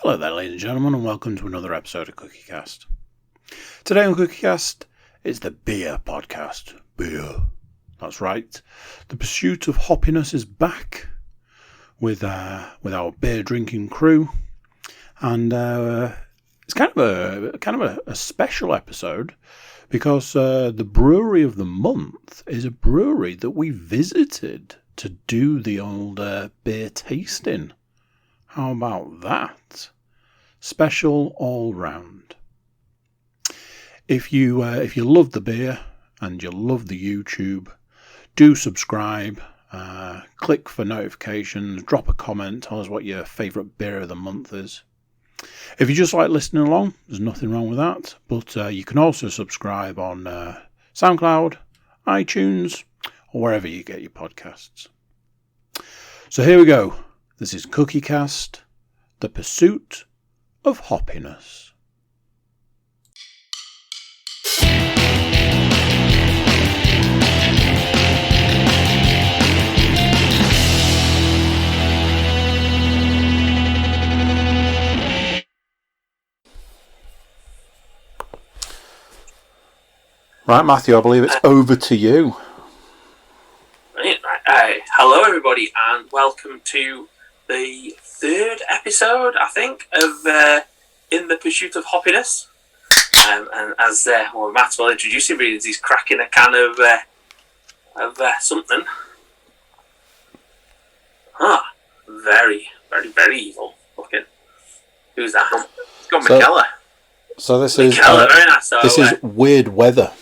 Hello there, ladies and gentlemen, and welcome to another episode of CookieCast. Today on CookieCast, it's the beer podcast. Beer. That's right. The Pursuit of Hoppiness is back with our beer drinking crew, and it's kind of a special episode because the brewery of the month is a brewery that we visited to do the old beer tasting. How about that? Special all round. If you love the beer and you love the YouTube, do subscribe, click for notifications, drop a comment, tell us what your favourite beer of the month is. If you just like listening along, there's nothing wrong with that, but you can also subscribe on SoundCloud, iTunes, or wherever you get your podcasts. So here we go. This is CookieCast, the Pursuit of Hoppiness. Right, Matthew, I believe it's over to you. Hello, everybody, and welcome to the third episode, I think, of In the Pursuit of Hoppiness. And as Matt will introduce him, he's cracking a can of something. Very, very, very evil looking. Who's that? It's got McKellar. So this McKellar, very nice. So, this is Weird Weather.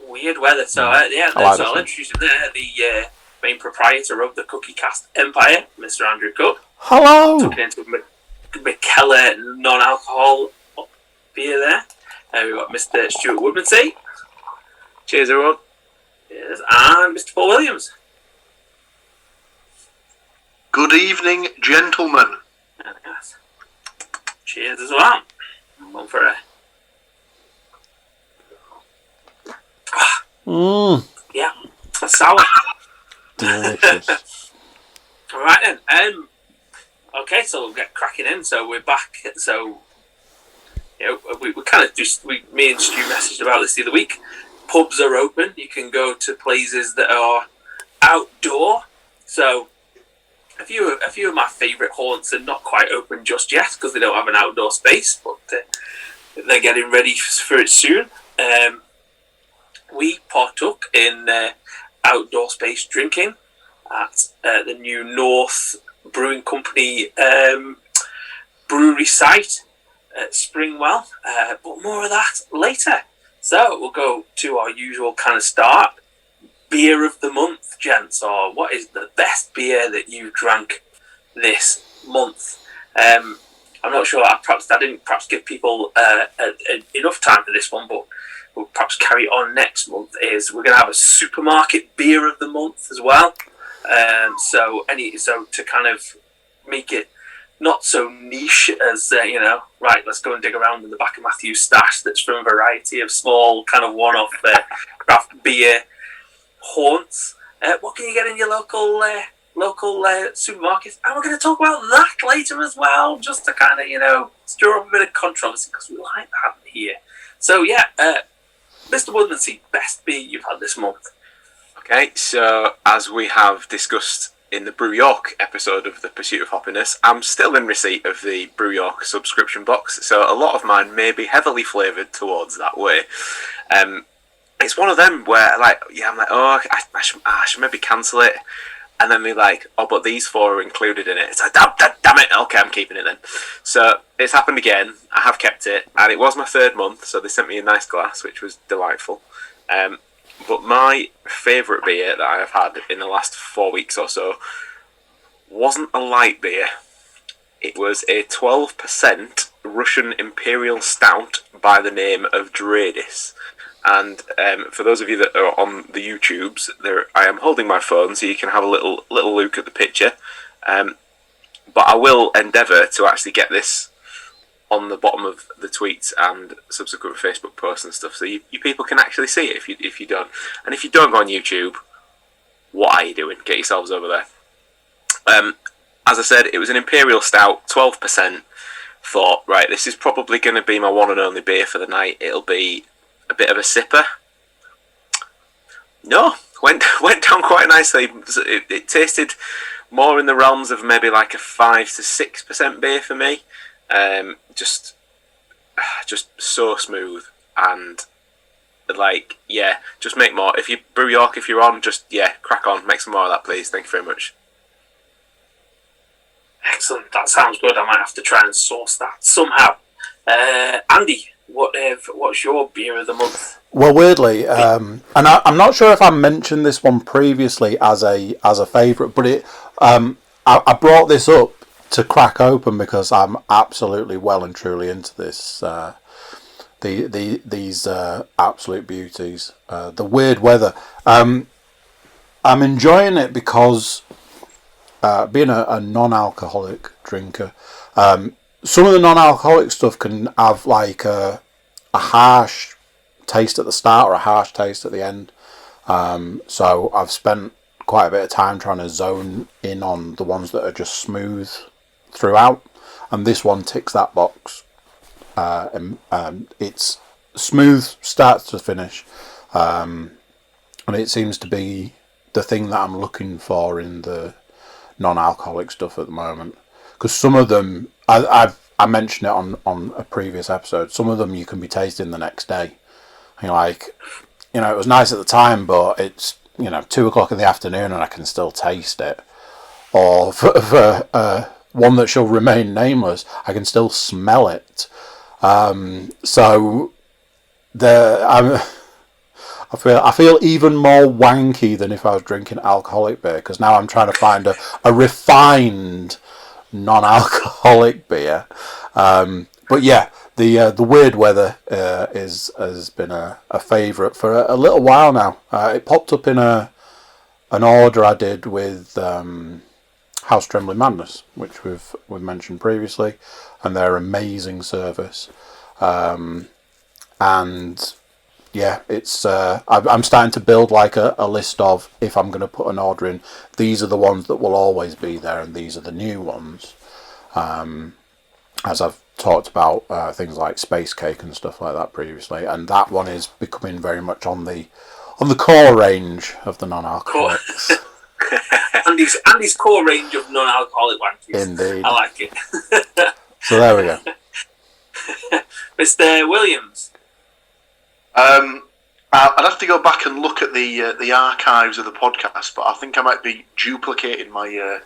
Weird Weather. So I'll introduce him there. The main proprietor of the CookieCast empire, Mr. Andrew Cook. Hello. Talking into MacLeod non-alcohol beer there. We've got Mr. Stuart Woodmansey. Cheers, everyone. Cheers. And Mr. Paul Williams. Good evening, gentlemen. Yes. Cheers as well. One for a... Yeah, a sour. Delicious. All right then. Okay, so we'll get cracking in. So we're back. So we kind of me and Stu messaged about this the other week. Pubs are open. You can go to places that are outdoor. So a few of my favourite haunts are not quite open just yet because they don't have an outdoor space, but they're getting ready for it soon. We partook in outdoor space drinking at the new North Brewing Company brewery site at Springwell, but more of that later. So we'll go to our usual kind of start. Beer of the month, gents, or what is the best beer that you drank this month? I'm not sure. I didn't give people enough time for this one, but we'll perhaps carry on next month. Is we're going to have a supermarket beer of the month as well. So to kind of make it not so niche as right, let's go and dig around in the back of Matthew's stash that's from a variety of small kind of one-off craft beer haunts. What can you get in your local supermarkets? And we're going to talk about that later as well, just to kind of stir up a bit of controversy because we like that here. So yeah, Mr. Woodmansey, best beer you've had this month. Okay, so as we have discussed in the Brew York episode of the Pursuit of Hoppiness, I'm still in receipt of the Brew York subscription box, so a lot of mine may be heavily flavoured towards that way. It's one of them where I'm like, I should maybe cancel it. And then they're like, oh, but these four are included in it. It's like, damn it, okay, I'm keeping it then. So it's happened again. I have kept it, and it was my third month, so they sent me a nice glass, which was delightful. But my favourite beer that I have had in the last 4 weeks or so wasn't a light beer. It was a 12% Russian Imperial Stout by the name of Dreadis. And for those of you that are on the YouTubes, I am holding my phone so you can have a little look at the picture. But I will endeavour to actually get this on the bottom of the tweets and subsequent Facebook posts and stuff, so you people can actually see it if you don't. And if you don't go on YouTube, what are you doing? Get yourselves over there. as I said, it was an Imperial Stout, 12%. Thought, right, this is probably going to be my one and only beer for the night. It'll be a bit of a sipper. No, went down quite nicely. It tasted more in the realms of maybe like a 5 to 6% beer for me. Just so smooth and like, yeah, just make more. If you Brew York, if you're on, just crack on, make some more of that, please. Thank you very much. Excellent. That sounds good. I might have to try and source that somehow. Andy, what's your beer of the month? Well, weirdly, and I'm not sure if I mentioned this one previously as a favourite, but I brought this up to crack open because I'm absolutely well and truly into this. These absolute beauties. The weird weather. I'm enjoying it because being a non-alcoholic drinker, some of the non-alcoholic stuff can have like a harsh taste at the start or a harsh taste at the end. So I've spent quite a bit of time trying to zone in on the ones that are just smooth throughout, and this one ticks that box. It's smooth start to finish, and it seems to be the thing that I'm looking for in the non-alcoholic stuff at the moment. Because some of them, I mentioned it on a previous episode, some of them you can be tasting the next day. And you're like, it was nice at the time, but it's 2:00 in the afternoon and I can still taste it. Or for one that shall remain nameless, I can still smell it. So I feel even more wanky than if I was drinking alcoholic beer, because now I'm trying to find a refined non-alcoholic beer. But yeah, the weird weather has been a favourite for a little while now. It popped up in an order I did with House Trembling Madness, which we've mentioned previously, and their amazing service. And yeah, it's I'm starting to build like a list of, if I'm going to put an order in, these are the ones that will always be there, and these are the new ones. As I've talked about things like Space Cake and stuff like that previously, and that one is becoming very much on the core range of the non-alcoholics. Andy's core range of non-alcoholic wankies. Indeed, I like it. So there we go. Mr. Williams. I'd have to go back and look at the archives of the podcast, but I think I might be duplicating my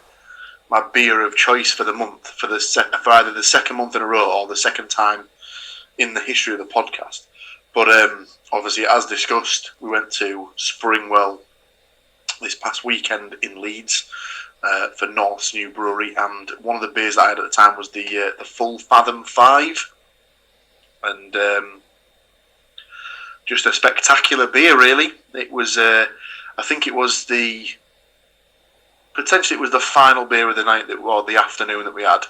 my beer of choice for the month for either the second month in a row or the second time in the history of the podcast. But obviously, as discussed, we went to Springwell this past weekend in Leeds for North's new brewery, and one of the beers that I had at the time was the Full Fathom 5, and just a spectacular beer, really. It was, I think it was potentially it was the final beer of the night or the afternoon that we had,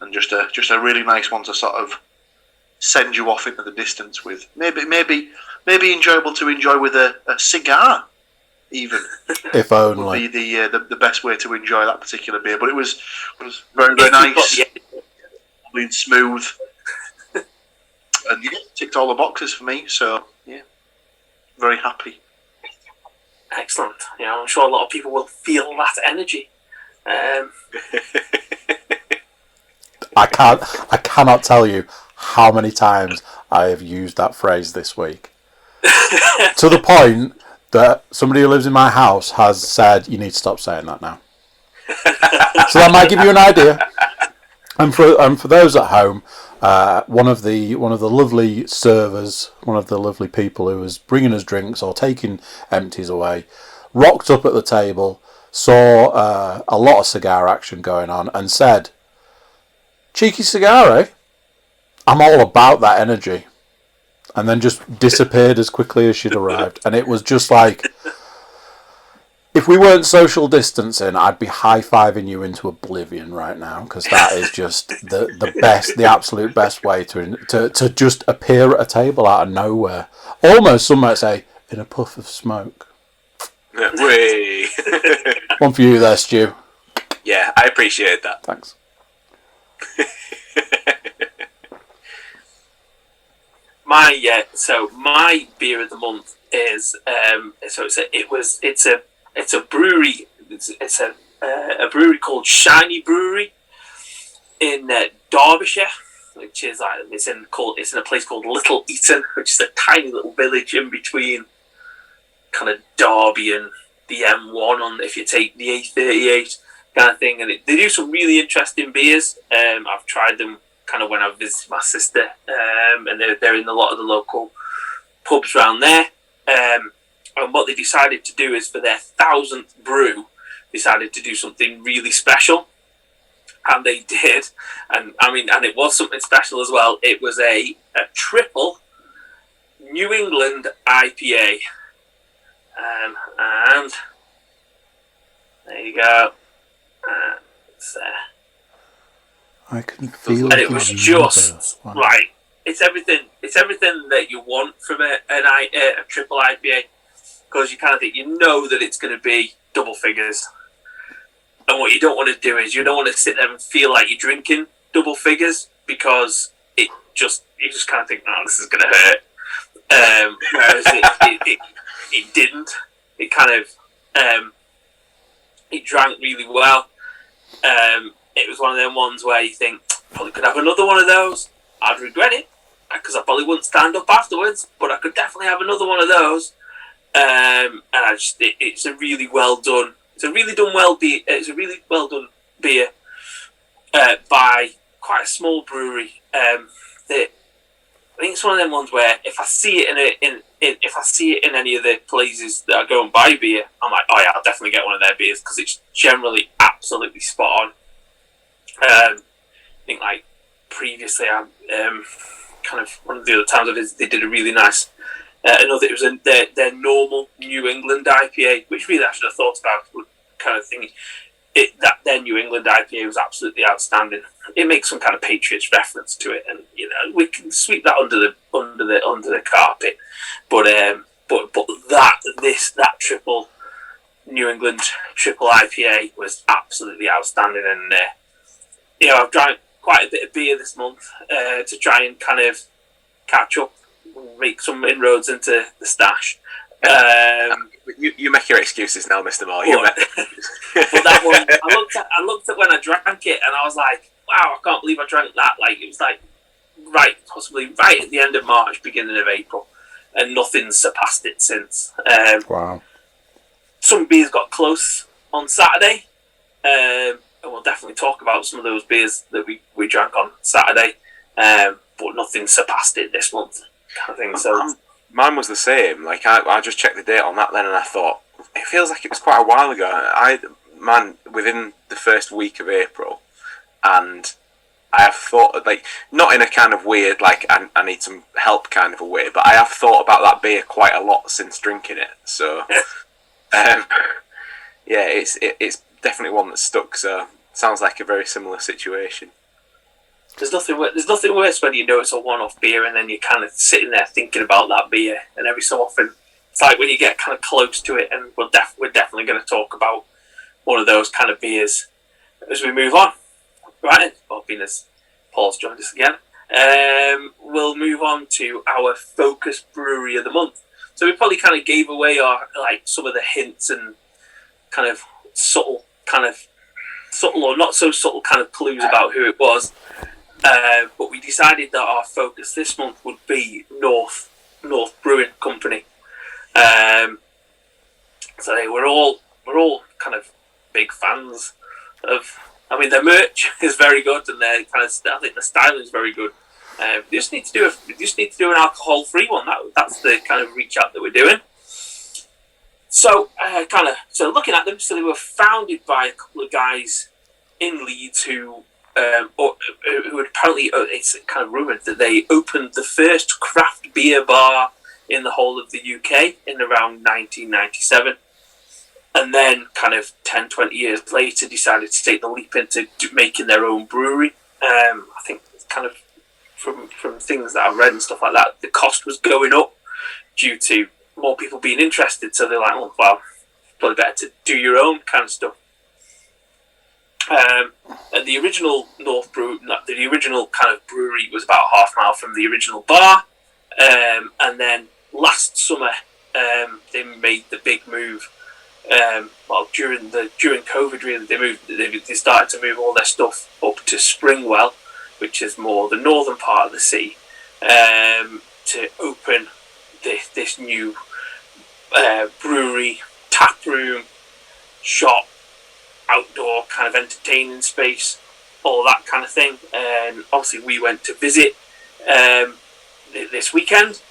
and just a really nice one to sort of send you off into the distance with. Maybe enjoyable to enjoy with a cigar, even. If only. Would be the best way to enjoy that particular beer. But it was very, very nice, and smooth, and yeah, ticked all the boxes for me. So yeah, very happy. Excellent. I'm sure a lot of people will feel that energy. I cannot tell you how many times I have used that phrase this week. To the point that somebody who lives in my house has said, you need to stop saying that now. So that might give you an idea. And for those at home, one of the lovely servers, one of the lovely people who was bringing us drinks or taking empties away, rocked up at the table, saw a lot of cigar action going on, and said, "Cheeky cigar, eh? I'm all about that energy." And then just disappeared as quickly as she'd arrived. And it was just like, if we weren't social distancing, I'd be high-fiving you into oblivion right now, because that is just the absolute best way to just appear at a table out of nowhere. Almost, some might say, in a puff of smoke. Way. One for you there, Stu. Yeah, I appreciate that. Thanks. My beer of the month is it's a brewery. It's a brewery called Shiny Brewery in Derbyshire, which is it's in a place called Little Eaton, which is a tiny little village in between kind of Derby and the M1 on if you take the A38 kind of thing, and they do some really interesting beers. I've tried them kind of when I visited my sister, and they're in a lot of the local pubs around there. And what they decided to do is for their 1,000th brew, decided to do something really special, and they did. And it was something special as well. It was a triple New England IPA, and there you go. I can feel and it was just right. It's everything that you want from a triple IPA, because you kind of think that it's going to be double figures, and what you don't want to do is you don't want to sit there and feel like you're drinking double figures, because you just kind of think, oh, this is going to hurt. Whereas it didn't. It kind of it drank really well. It was one of them ones where you think, probably could have another one of those. I'd regret it, because I probably wouldn't stand up afterwards, but I could definitely have another one of those. And it's a really well done. It's a really well done beer by quite a small brewery. I think it's one of them ones where if I see it in any of the places that I go and buy beer, I'm like, oh yeah, I'll definitely get one of their beers, because it's generally absolutely spot on. I think like previously, kind of one of the other times I visited, they did a really nice. It was their normal New England IPA, which really I should have thought about, kind of thing. Their New England IPA was absolutely outstanding. It makes some kind of Patriots reference to it, and we can sweep that under the carpet. But that triple New England triple IPA was absolutely outstanding, and I've drank quite a bit of beer this month to try and kind of catch up, make some inroads into the stash. You make your excuses now, Mr. Moore. But that one, I looked at when I drank it, and I was like, wow, I can't believe I drank that. Like, it was like possibly right at the end of March, beginning of April, and nothing's surpassed it since. Wow. Some beers got close on Saturday, and we'll definitely talk about some of those beers that we drank on Saturday, but nothing surpassed it this month, kind of thing. So mine was the same. Like I just checked the date on that then, and I thought it feels like it was quite a while ago. Within the first week of April, and I have thought, like, not in a kind of weird, like I need some help kind of a way, but I have thought about that beer quite a lot since drinking it. So yeah, it's definitely one that stuck. So sounds like a very similar situation. There's nothing worse when you know it's a one-off beer, and then you're kind of sitting there thinking about that beer, and every so often it's like when you get kind of close to it, and we're definitely going to talk about one of those kind of beers as we move on. Right, well, being as Paul's joined us again, we'll move on to our focus brewery of the month. So we probably kind of gave away some of the hints and kind of subtle or not so subtle kind of clues about who it was. But we decided that our focus this month would be North Brewing Company. So we're all kind of big fans of. I mean, their merch is very good, and their kind of I think the styling is very good. We just need to do an alcohol-free one. That's the kind of reach out that we're doing. So looking at them, so they were founded by a couple of guys in Leeds who had apparently, it's kind of rumoured that they opened the first craft beer bar in the whole of the UK in around 1997. And then kind of 10, 20 years later decided to take the leap into making their own brewery. I think kind of from things that I've read and stuff like that, the cost was going up due to more people being interested. So they're like, oh, well, probably better to do your own kind of stuff. And the original the original kind of brewery was about half a mile from the original bar. And then last summer, they made the big move. During COVID, really, they started to move all their stuff up to Springwell, which is more the northern part of the city, to open this new brewery, tap room, shop, outdoor kind of entertaining space, all that kind of thing. And obviously we went to visit this weekend,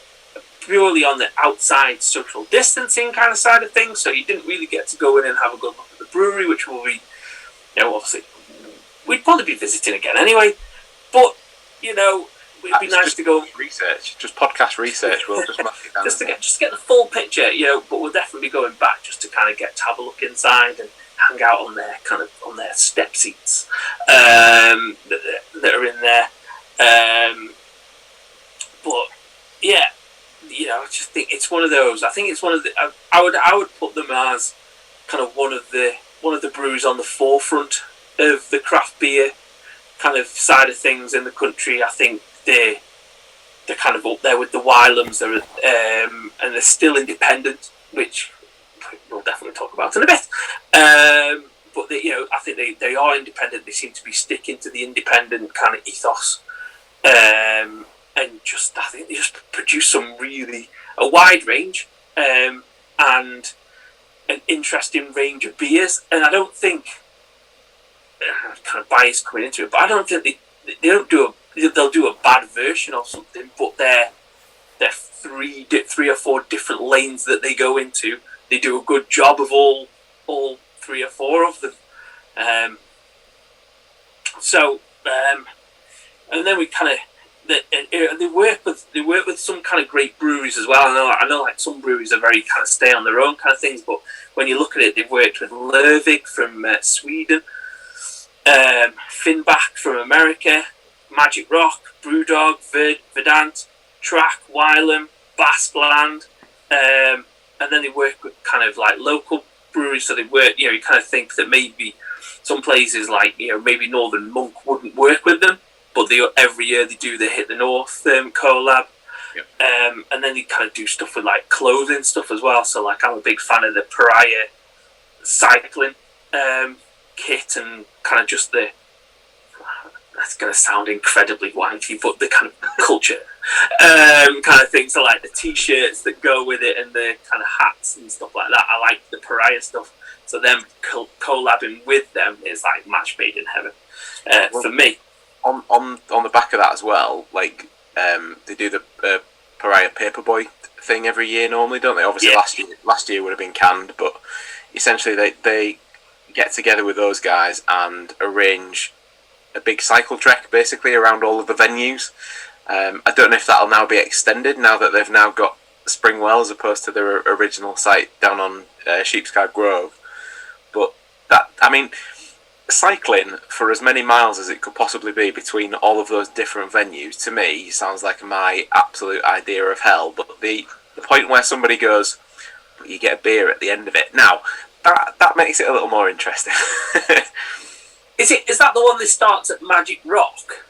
purely on the outside social distancing kind of side of things, so you didn't really get to go in and have a good look at the brewery, which will be, obviously we'd probably be visiting again anyway, but it'd be nice to go research, just podcast research. We'll just mark it down just to get the full picture, but we'll definitely be going back just to kind of get to have a look inside and hang out on their step seats that are in there. But yeah, I just think it's one of those. I think it's one of the. I would put them as kind of one of the breweries on the forefront of the craft beer kind of side of things in the country. I think they're kind of up there with the Wylam's. And they're still independent, which we'll definitely talk about in a bit. But I think they are independent. They seem to be sticking to the independent kind of ethos. And I think they just produce a wide range and an interesting range of beers. And I don't think, kind of bias coming into it, but I don't think they'll do a bad version of something. But they're three or four different lanes that they go into. They do a good job of all three or four of them. And then we kind of. They work with some kind of great breweries as well. I know like some breweries are very kind of stay on their own kind of things, but when you look at it, they've worked with Lervig from Sweden, Finback from America, Magic Rock, Brewdog, Verdant, Track, Wylam, Baskland, and then they work with kind of like local breweries. So they work, you kind of think that maybe some places like maybe Northern Monk wouldn't work with them. But every year they do the Hit the North collab. Yep. And then they kind of do stuff with like clothing stuff as well. So like I'm a big fan of the Pariah cycling kit and kind of just that's going to sound incredibly wanky, but the kind of culture kind of things. So like the t-shirts that go with it and the kind of hats and stuff like that. I like the Pariah stuff. So them collabing with them is like match made in heaven for me. On the back of that as well, like they do the Pariah Paperboy thing every year normally, don't they? Obviously, yeah. last year would have been canned, but essentially they get together with those guys and arrange a big cycle trek basically around all of the venues. I don't know if that'll now be extended now that they've now got Springwell as opposed to their original site down on Sheepscard Grove, but cycling for as many miles as it could possibly be between all of those different venues, to me, sounds like my absolute idea of hell. But the point where somebody goes, you get a beer at the end of it, now, that makes it a little more interesting. Is that the one that starts at Magic Rock?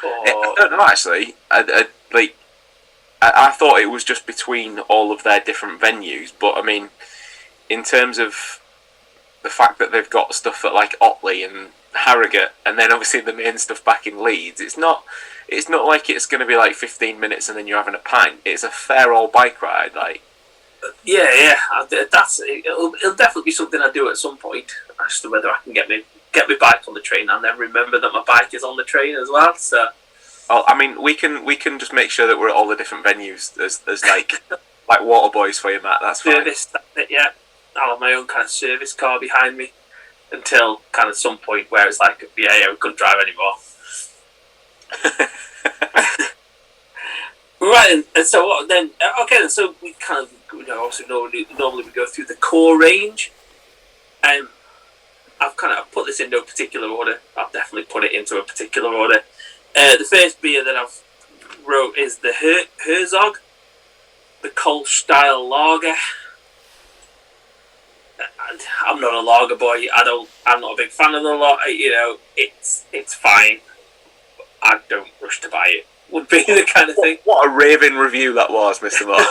I don't know, actually. I thought it was just between all of their different venues, but, in terms of the fact that they've got stuff at like Otley and Harrogate, and then obviously the main stuff back in Leeds, it's not like it's going to be like 15 minutes and then you're having a pint. It's a fair old bike ride, like. Yeah. It'll definitely be something I do at some point. As to whether I can get my bike on the train and then remember that my bike is on the train as well. So. We can just make sure that we're at all the different venues. There's like water boys for you, Matt. That's fine. Service, yeah. I'll have my own kind of service car behind me until kind of some point where it's like, we couldn't drive anymore. Right, and so what then? Okay, so we kind of, obviously normally we go through the core range. I've put this into a particular order. I'll definitely put it into a particular order. The first beer that I've wrote is the Herzog, the Kolsch style lager. I'm not a lager boy. I'm not a big fan of the lager. You know, it's fine. I don't rush to buy it. Would be the kind of thing. What a raving review that was, Mr. Moore.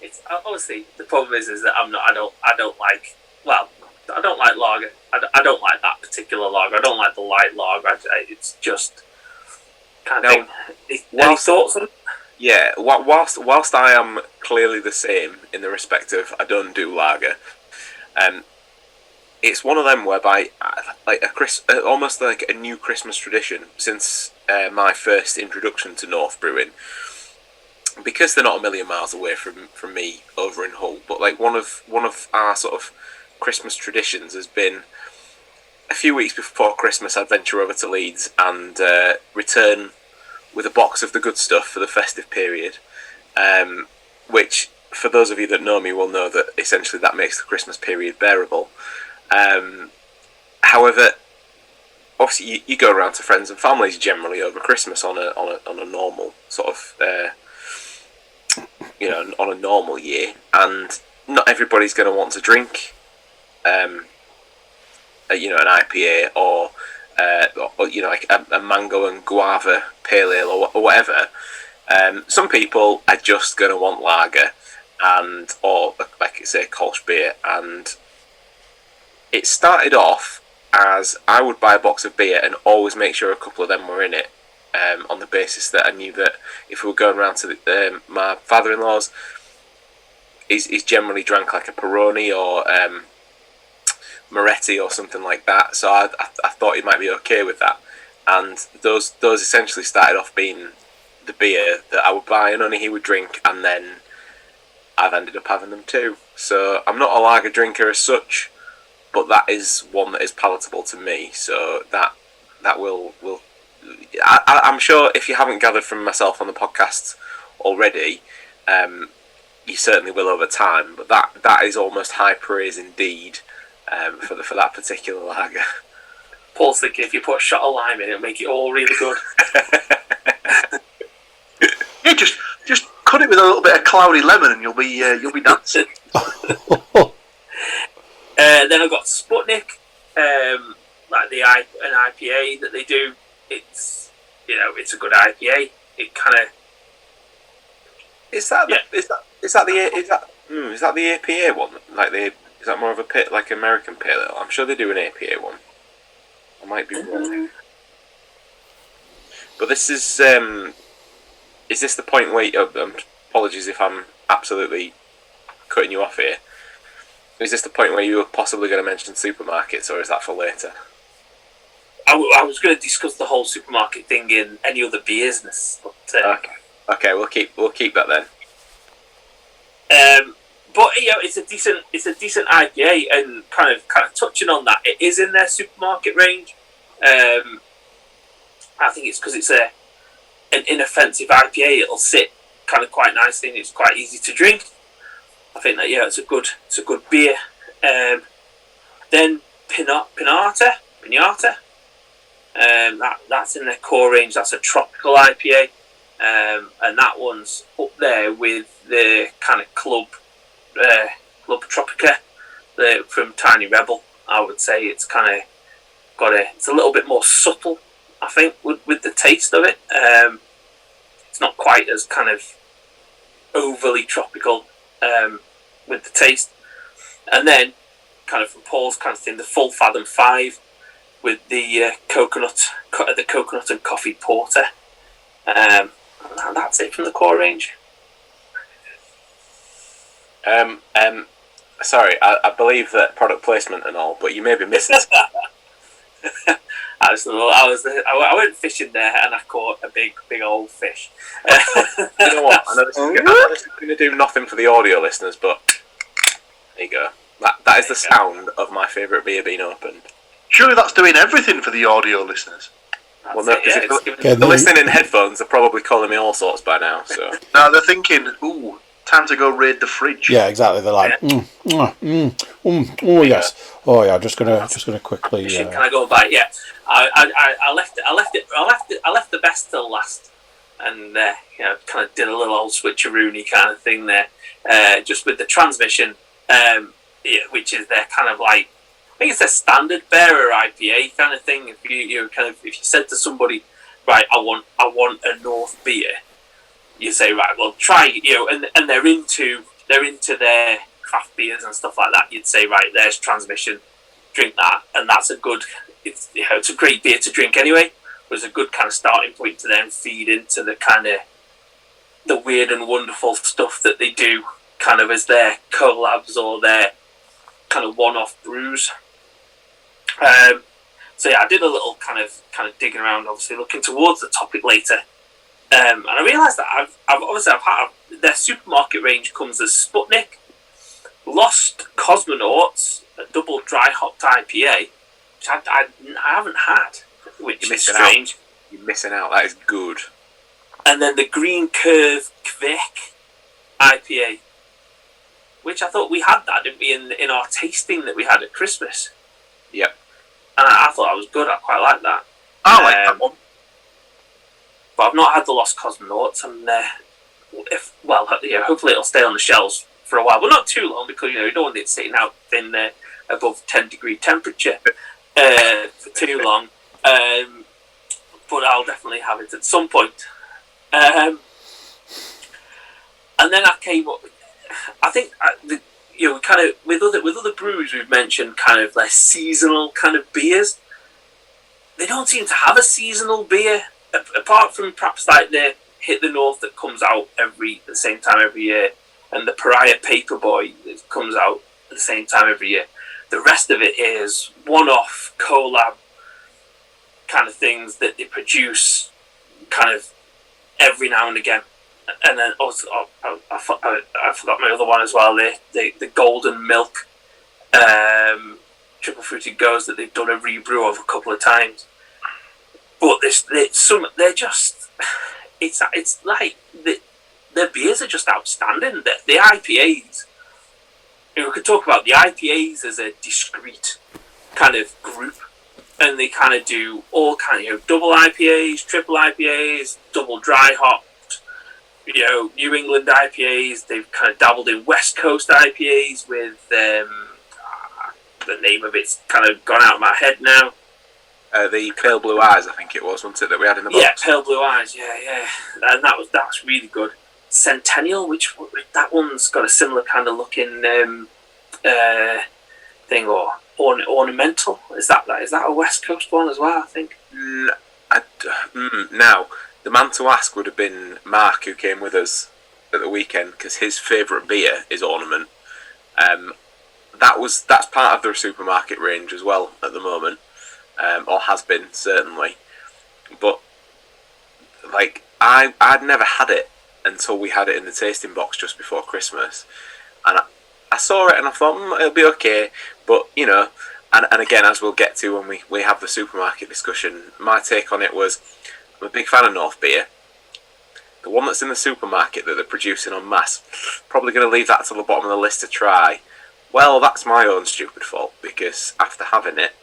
It's honestly, the problem is that I don't like lager. I don't like that particular lager. I don't like the light lager. It's just kind of thing. Any thoughts on it? Yeah, whilst I am clearly the same in the respect of I don't do lager, it's one of them whereby almost like a new Christmas tradition since my first introduction to North Brewing, because they're not a million miles away from me over in Hull. But like one of our sort of Christmas traditions has been a few weeks before Christmas I'd venture over to Leeds and return with a box of the good stuff for the festive period, which for those of you that know me will know that essentially that makes the Christmas period bearable. However, obviously you go around to friends and families generally over Christmas on a normal sort of on a normal year, and not everybody's going to want to drink an IPA or like a mango and guava pale ale or whatever. Some people are just going to want lager or like I say Kolsch beer, and it started off as I would buy a box of beer and always make sure a couple of them were in it, on the basis that I knew that if we were going around to my father-in-law's, he's generally drank like a Peroni or Moretti or something like that, so I thought he might be okay with that, and those essentially started off being the beer that I would buy and only he would drink, and then I've ended up having them too. So I'm not a lager drinker as such, but that is one that is palatable to me. So that will I'm sure if you haven't gathered from myself on the podcast already, you certainly will over time. But that is almost high praise indeed, for that particular lager. Paul's thinking if you put a shot of lime in, it'll make it all really good. Yeah, just cut it with a little bit of cloudy lemon, and you'll be dancing. Then I've got Sputnik, like an IPA that they do. It's a good IPA. It kind of is that the APA one? Like is that more of a like American pale ale? I'm sure they do an APA one. I might be wrong. But this is this the point where apologies if I'm absolutely cutting you off here. Is this the point where you were possibly going to mention supermarkets, or is that for later? I was going to discuss the whole supermarket thing in any other business. But, okay, we'll keep that then. But it's a decent IPA, and kind of touching on that, it is in their supermarket range. I think it's because it's an inoffensive IPA. It'll sit kind of quite nicely, and it's quite easy to drink. I think that it's a good beer. Then Pinata. That's in their core range. That's a tropical IPA, and that one's up there with the kind of Club Tropica from Tiny Rebel. I would say it's kind of it's a little bit more subtle, I think, with the taste of it. It's not quite as kind of overly tropical with the taste. And then kind of from Paul's kind of thing, the Full Fathom 5 with the coconut and coffee porter. And that's it from the core range. Sorry, I believe that product placement and all, but you may be missing something. I went fishing there and I caught a big old fish. You know what? I know this is going to do nothing for the audio listeners, but there you go. That is the sound of my favourite beer being opened. Surely that's doing everything for the audio listeners. Well, no, if they're listening in headphones, they're probably calling me all sorts by now. So now they're thinking, "Ooh, time to go raid the fridge." Yeah, exactly. They're like, oh yes, oh yeah. Just gonna quickly. Can I go and buy it? Yeah, I left the best till last. and kind of did a little old switcheroony kind of thing there, just with the transmission, which is their kind of like, I think it's a standard bearer IPA kind of thing. If if you said to somebody, right, I want a North beer, you say, right, well, try, and they're into their craft beers and stuff like that. You'd say, right, there's transmission, drink that, and that's a good. It's a great beer to drink anyway. But it's a good kind of starting point to then feed into the kind of the weird and wonderful stuff that they do, kind of as their collabs or their kind of one-off brews. So yeah, I did a little kind of digging around, obviously looking towards the topic later, and I realised that I've had their supermarket range comes as Sputnik, Lost Cosmonauts, a double dry hopped IPA, which I haven't had, which is strange. You're missing out. That is good. And then the Green Curve Kvik IPA, which I thought we had that, didn't we, in our tasting that we had at Christmas. Yep. And I thought that was good. I quite like that. I like that one. But I've not had the Lost Cosmonauts, and hopefully it'll stay on the shelves for a while. Well, not too long, because you don't want it sitting out in above 10-degree temperature for too long. But I'll definitely have it at some point. And then I came up. I think we kind of with other breweries we've mentioned kind of less seasonal kind of beers. They don't seem to have a seasonal beer apart from perhaps like the Hit the North that comes out the same time every year, and the Pariah Paperboy that comes out at the same time every year. The rest of it is one-off collab kind of things that they produce kind of every now and again. And then also, I forgot my other one as well. The Golden Milk triple fruited goes that they've done a rebrew of a couple of times. But they're just it's like their beers are just outstanding. The IPAs. We could talk about the IPAs as a discrete kind of group, and they kind of do all kind of double IPAs, triple IPAs, double dry hop. New England IPAs. They've kind of dabbled in West Coast IPAs with the name of it's kind of gone out of my head now. The Pale Blue Eyes, I think it was, wasn't it, that we had in the box? Yeah, Pale Blue Eyes. Yeah, and that's really good. Centennial, which that one's got a similar kind of looking thing, or ornamental. Is that a West Coast one as well? I think. Now, the man to ask would have been Mark, who came with us at the weekend, because his favourite beer is Ornament. That's part of their supermarket range as well at the moment, or has been certainly. But like I'd never had it until we had it in the tasting box just before Christmas, and I saw it and I thought it'll be okay. But and again, as we'll get to when we have the supermarket discussion, my take on it was, I'm a big fan of North beer. The one that's in the supermarket that they're producing en masse, probably going to leave that to the bottom of the list to try. Well, that's my own stupid fault, because after having it,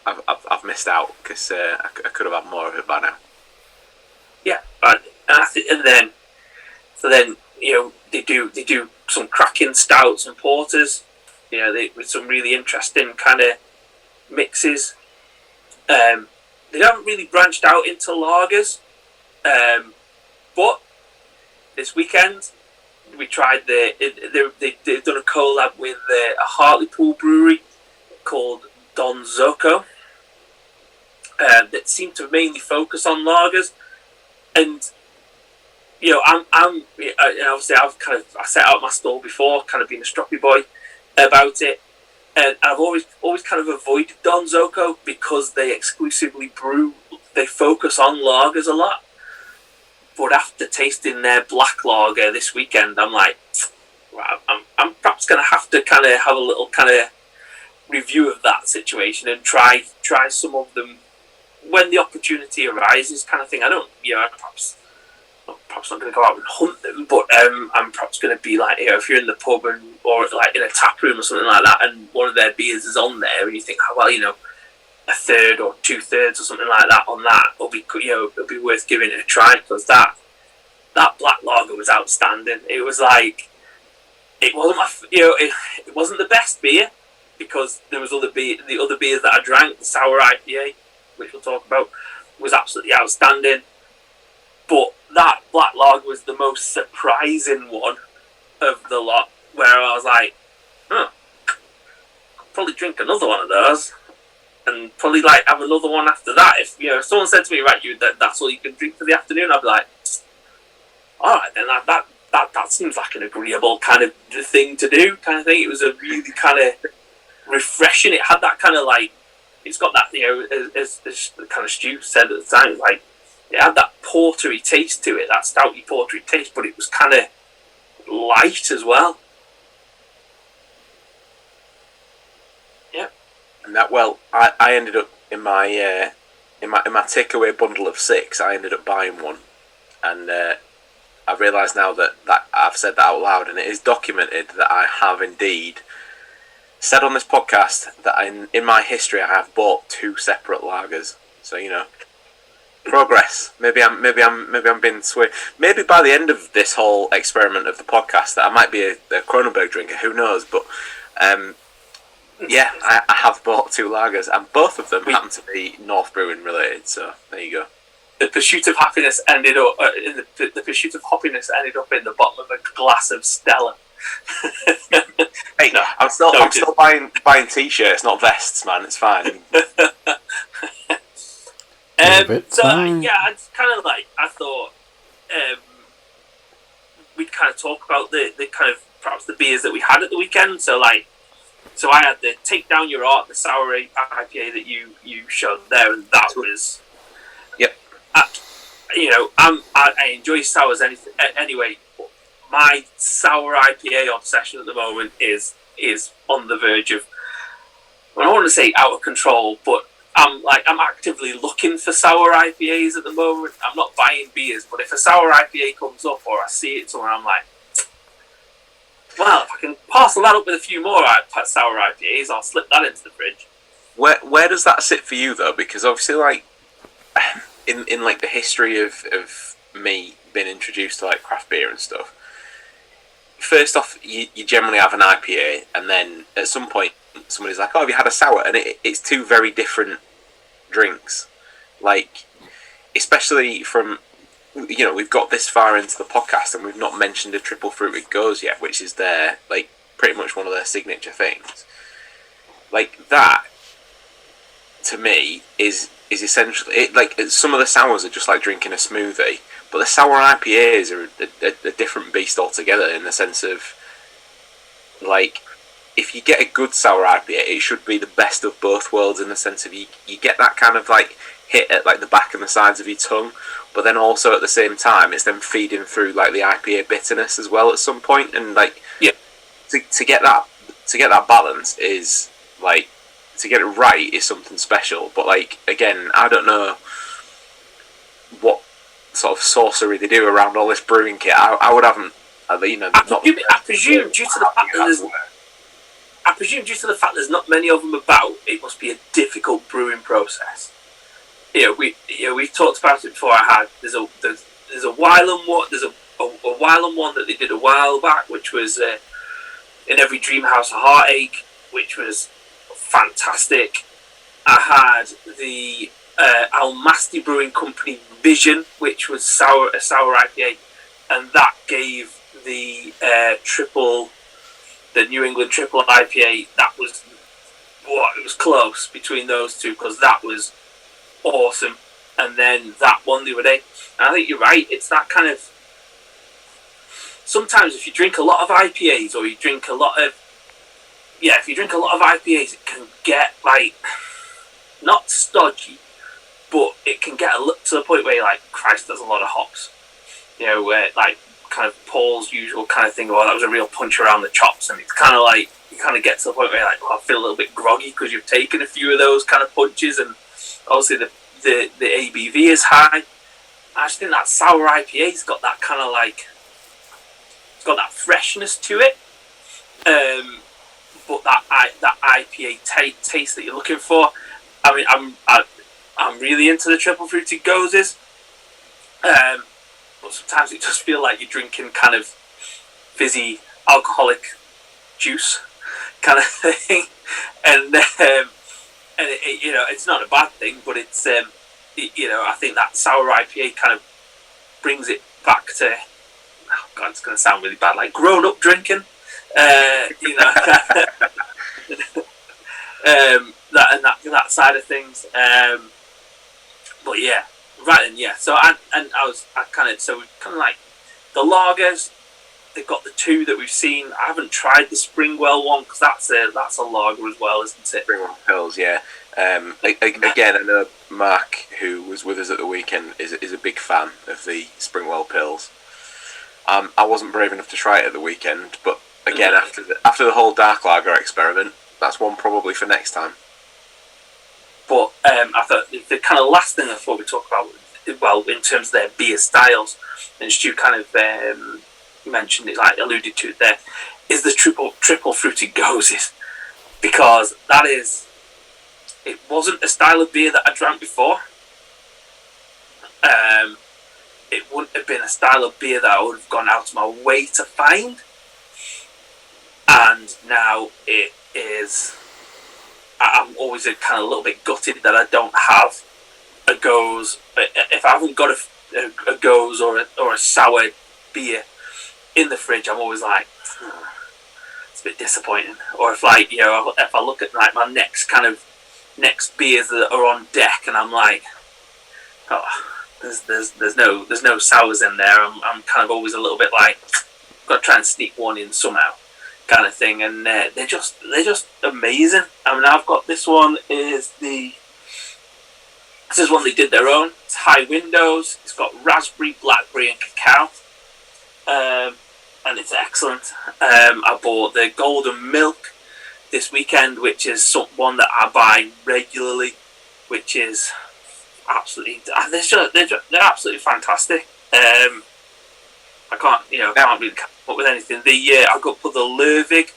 I've missed out, because I could have had more of it by now. Yeah, and then they do some cracking stouts and porters, with some really interesting kind of mixes. They haven't really branched out into lagers, but this weekend we tried they've done a collab with a Hartlepool brewery called Don Zoco that seemed to mainly focus on lagers, and I'm obviously I set out my stall before, kind of being a stroppy boy about it. And I've always kind of avoided Don Zoco because they exclusively they focus on lagers a lot. But after tasting their black lager this weekend, I'm like, well, I'm perhaps going to have to kind of have a little kind of review of that situation and try some of them when the opportunity arises, kind of thing. I don't, perhaps not going to go out and hunt them, but I'm perhaps going to be like, if you're in the pub or like in a tap room or something like that, and one of their beers is on there, and you think, oh, well, a third or 2/3 or something like that on that, it'll be worth giving it a try, because that black lager was outstanding. It was like, it wasn't it wasn't the best beer, because there was the other beers that I drank. The sour IPA, which we'll talk about, was absolutely outstanding. But that black lager was the most surprising one of the lot, where I was like, I'll probably drink another one of those, and probably like have another one after that. If someone said to me, right, that's all you can drink for the afternoon, I'd be like, all right, then that seems like an agreeable kind of thing to do, kind of thing. It was a really kind of refreshing. It had that kind of like, it's got that, as kind of Stu said at the time, like, it had that portery taste to it, that stouty portery taste, but it was kind of light as well. Yeah. And that, well, I ended up in my takeaway bundle of 6. I ended up buying one, and I realise now that I've said that out loud, and it is documented that I have indeed said on this podcast that in my history I have bought 2 separate lagers. So progress. Maybe I'm being swayed. Maybe by the end of this whole experiment of the podcast, that I might be a Kronenberg drinker. Who knows? But yeah, I have bought 2 lagers, and both of them happen to be North Brewing related. So there you go. The Pursuit of Happiness ended up the Pursuit of Hoppiness ended up in the bottom of a glass of Stella. Hey, no, I'm still buying t-shirts, not vests, man. It's fine. It's kind of like, I thought we'd kind of talk about the kind of perhaps the beers that we had at the weekend. So I had the Take Down Your Art, the sour IPA that you showed there, and that was, yep. I enjoy sours anyway. My sour IPA obsession at the moment is on the verge of, I don't want to say out of control, but I'm actively looking for sour IPAs at the moment. I'm not buying beers, but if a sour IPA comes up or I see it somewhere, I'm like, well, if I can parcel that up with a few more sour IPAs, I'll slip that into the fridge. Where does that sit for you though? Because obviously, like in like the history of me being introduced to like craft beer and stuff, first off, you generally have an IPA, and then at some point somebody's like, "Oh, have you had a sour?" And it's 2 very different drinks. Like, especially from, we've got this far into the podcast and we've not mentioned a triple fruited goes yet, which is their, like, pretty much one of their signature things. Like, that to me is essentially like, some of the sours are just like drinking a smoothie, but the sour IPAs are a different beast altogether, in the sense of, like, if you get a good sour IPA, it should be the best of both worlds, in the sense of you get that kind of like hit at like the back and the sides of your tongue, but then also at the same time it's then feeding through like the IPA bitterness as well at some point, and like, yeah, to get that balance is like, to get it right is something special. But like, again, I don't know what sort of sorcery they do around all this brewing kit. I would haven't, I presume due to the fact there's not many of them about, it must be a difficult brewing process. We've talked about it before. There's a Wylam one. There's a Wylam one that they did a while back, which was In Every Dream House a Heartache, which was fantastic. I had the Almasty Brewing Company Vision, which was a sour IPA, and that gave the New England triple IPA. That was, it was close between those 2, because that was awesome. And then that one the other day, and I think you're right, it's that kind of, sometimes if you drink a lot of IPAs, or you drink a lot of IPAs, it can get like, not stodgy, but it can get to the point where you're like, Christ, there's a lot of hops. Where like kind of Paul's usual kind of thing, that was a real punch around the chops, and it's kind of like, you kind of get to the point where you're like, I feel a little bit groggy because you've taken a few of those kind of punches, and obviously the ABV is high. I just think that sour IPA's got that kind of like, it's got that freshness to it, but that IPA taste that you're looking for. I mean, I'm really into the triple fruity gozes, but sometimes it does feel like you're drinking kind of fizzy alcoholic juice kind of thing, and it's not a bad thing, but it's I think that sour IPA kind of brings it back to, oh god, it's going to sound really bad, like grown up drinking, that side of things, but yeah, right, and yeah. So I kind of like the lagers. They've got the two that we've seen. I haven't tried the Springwell one because that's a lager as well, isn't it? Springwell Pills, yeah. Again, I know Mark, who was with us at the weekend, is a big fan of the Springwell Pills. I wasn't brave enough to try it at the weekend, but again, after the whole dark lager experiment, that's one probably for next time. But I thought the kind of last thing I thought we'd talk about, well, in terms of their beer styles, and Stu kind of mentioned it, like alluded to it there, is the triple fruity gozes, because it wasn't a style of beer that I drank before. It wouldn't have been a style of beer that I would have gone out of my way to find, and now it is. I'm always kind of a little bit gutted that I don't have a goze. If I haven't got a goze or a sour beer in the fridge, I'm always like, it's a bit disappointing. Or if I look at like my next beers that are on deck, and I'm like, oh, there's no sours in there. I'm kind of always a little bit like, got to try and sneak one in somehow, kind of thing. And they're just amazing. I mean, I've got this one. This is one they did their own. It's high windows. It's got raspberry, blackberry, and cacao. And it's excellent. I bought the Golden Milk this weekend, which is one that I buy regularly, which is absolutely, they're absolutely fantastic. I can't really come up with anything. I got put the Lervig.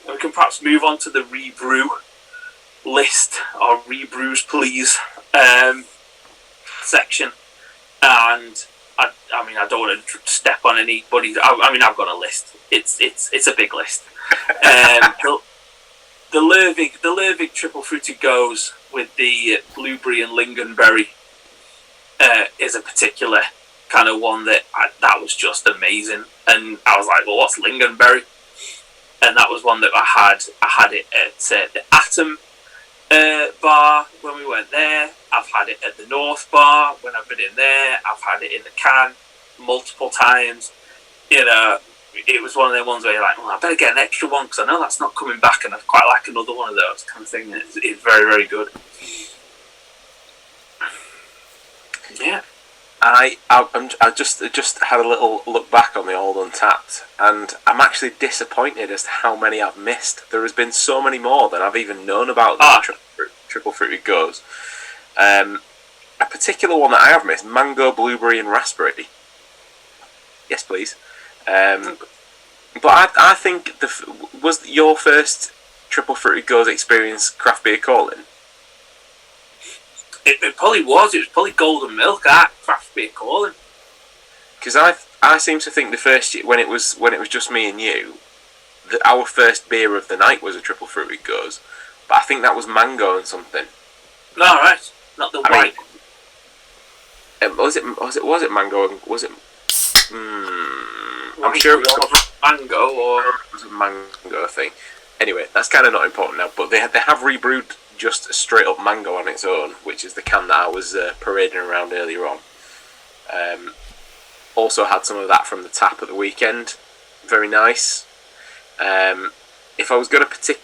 We can perhaps move on to the rebrew list, or rebrews please section, and I don't want to step on anybody. I've got a list. It's a big list. The Lervig triple fruity goes with the blueberry and lingonberry is a particular kind of one that was just amazing. And I was like, well, what's lingonberry? And that was one that I had it at the Atom bar when we went there. I've had it at the North bar when I've been in there. I've had it in the can multiple times. It was one of them ones where you're like, well, I better get an extra one because I know that's not coming back, and I quite like another one of those kind of thing. It's very, very good. Yeah. I just had a little look back on the old Untapped, and I'm actually disappointed as to how many I've missed. There has been so many more than I've even known about the triple fruity goes. A particular one that I have missed: mango, blueberry, and raspberry. Yes, please. But I think was your first triple fruity goes experience craft beer calling? It probably was. It was probably Golden Milk at craft beer calling. Because I seem to think the first year when it was just me and you, that our first beer of the night was a triple fruity goes, but I think that was mango and something. No, right, not the white. Was it mango? Was it? I'm sure it was mango, or it was a mango thing. Anyway, that's kind of not important now. But they have rebrewed just a straight up mango on its own, which is the can that I was parading around earlier on. Also had some of that from the tap at the weekend. Very nice. If I was going to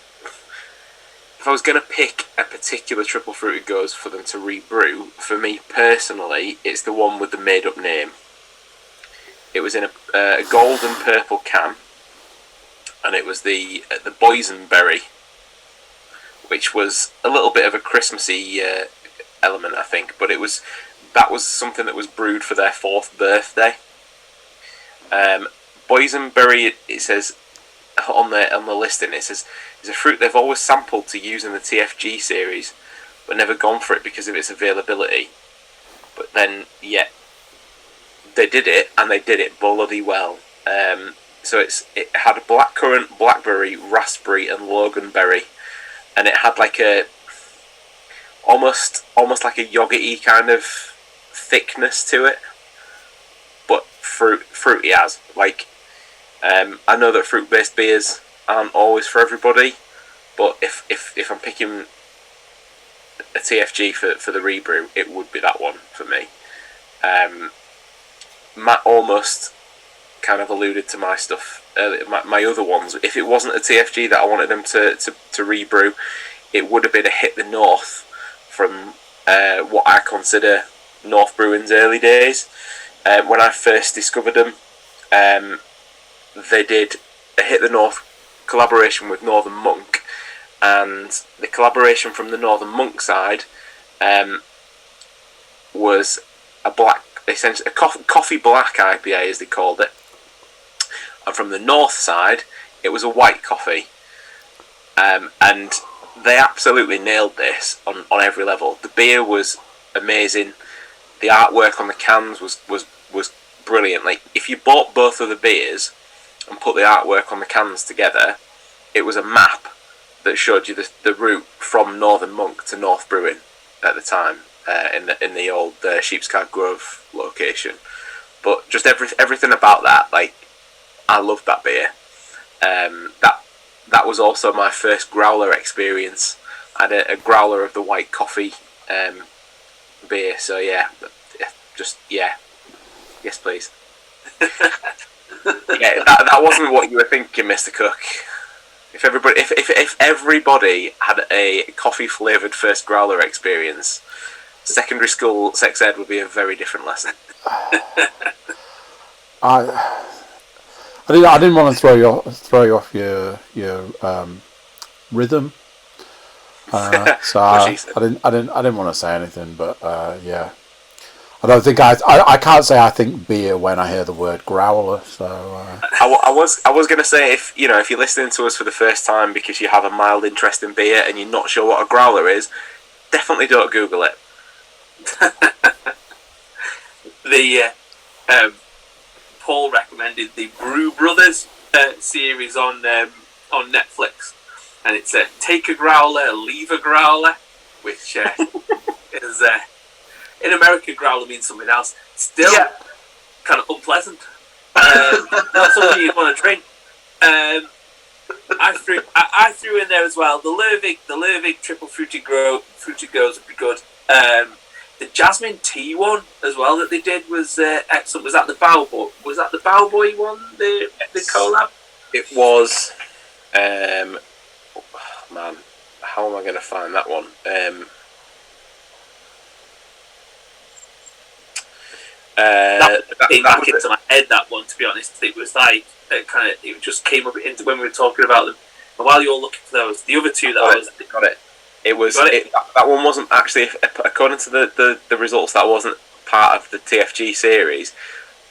pick a particular triple fruited goes for them to rebrew, for me personally, it's the one with the made up name. It was in a gold and purple can, and it was the boysenberry, which was a little bit of a Christmassy element, I think. But that was something that was brewed for their 4th birthday. Boysenberry, it says on the listing, it says, is a fruit they've always sampled to use in the TFG series, but never gone for it because of its availability. But then, yet, they did it, and they did it bloody well. So it had blackcurrant, blackberry, raspberry, and loganberry, and it had like a almost like a yogurty kind of thickness to it, but fruity as like. I know that fruit-based beers aren't always for everybody, but if I'm picking a TFG for the rebrew, it would be that one for me. Matt almost kind of alluded to my stuff, my other ones. If it wasn't a TFG that I wanted them to rebrew, it would have been a Hit the North from what I consider North Brewing's early days. When I first discovered them, they did a Hit the North collaboration with Northern Monk, and the collaboration from the Northern Monk side was essentially a coffee black IPA, as they called it, and from the North side it was a white coffee, and they absolutely nailed this on every level. The beer was amazing. The artwork on the cans was brilliant. Like, if you bought both of the beers and put the artwork on the cans together, it was a map that showed you the route from Northern Monk to North Brewing at the time, in the old Sheepscad Grove location. But just everything about that, like, I loved that beer. That was also my first growler experience. I had a growler of the white coffee beer. So yeah, yes please. Yeah, that wasn't what you were thinking, Mr. Cook. If everybody had a coffee flavoured first growler experience, secondary school sex ed would be a very different lesson. I didn't want to throw you off your rhythm. So I didn't want to say anything, but yeah. I don't think I can't say I think beer when I hear the word growler. So I was going to say, if you're listening to us for the first time because you have a mild interest in beer and you're not sure what a growler is, definitely don't Google it. Paul recommended the Brew Brothers series on Netflix, and it's Take a Growler, Leave a Growler, which is in America, growler means something else. Still, kind of unpleasant. Not something you'd want to drink. I threw in there as well the Lervig triple fruity goes would be good. The jasmine tea one as well that they did was excellent. Was that the Bowboy? Was that the Bowboy one? The collab? It was. Man, how am I going to find that one? That came back into my head, that one, to be honest. It was like, it just came up into when we were talking about them. And while you're looking for those, the other two that got it. It was that one wasn't actually, according to the results, that wasn't part of the TFG series.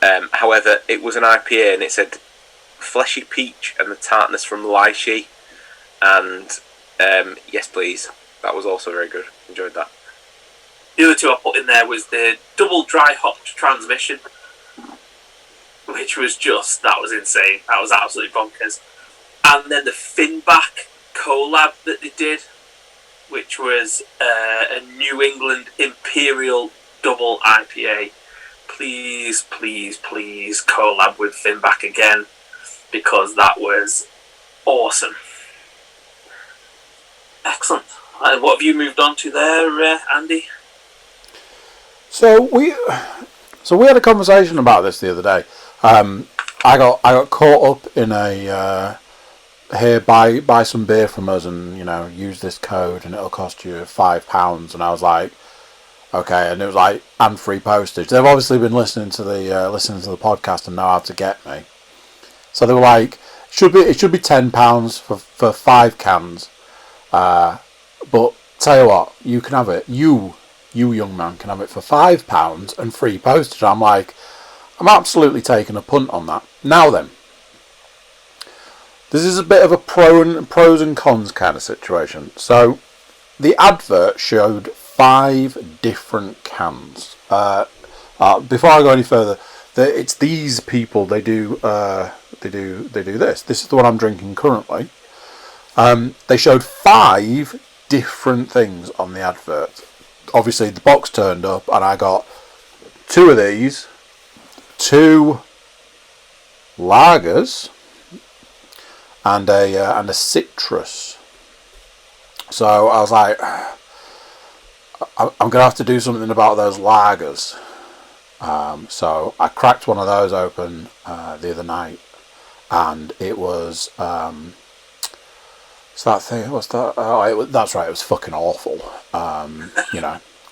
However, it was an IPA, and it said fleshy peach and the tartness from lychee. And yes, please, that was also very good. Enjoyed that. The other two I put in there was the double dry hopped transmission, which was that was insane. That was absolutely bonkers. And then the Finback collab that they did, which was a New England Imperial double IPA. Please, please, please collab with Finback again, because that was awesome. Excellent. And what have you moved on to there, Andy? So we had a conversation about this the other day. I got caught up in a here buy some beer from us and use this code and it'll cost you £5, and I was like, okay, and it was like, and free postage. They've obviously been listening to the podcast and know how to get me. So they were like, it should be £10 for 5 cans, but tell you what, you can have it. You young man can have it for £5 and free postage. I'm like, I'm absolutely taking a punt on that. Now then, this is a bit of a pros and cons kind of situation. So the advert showed 5 different cans. Before I go any further, it's these people. They do this. This is the one I'm drinking currently. They showed 5 different things on the advert. Obviously, the box turned up, and I got 2 of these, 2 lagers, and a citrus. So I was like, I'm gonna have to do something about those lagers. So I cracked one of those open the other night, and it was it's that thing. What's that? That's right. It was fucking awful.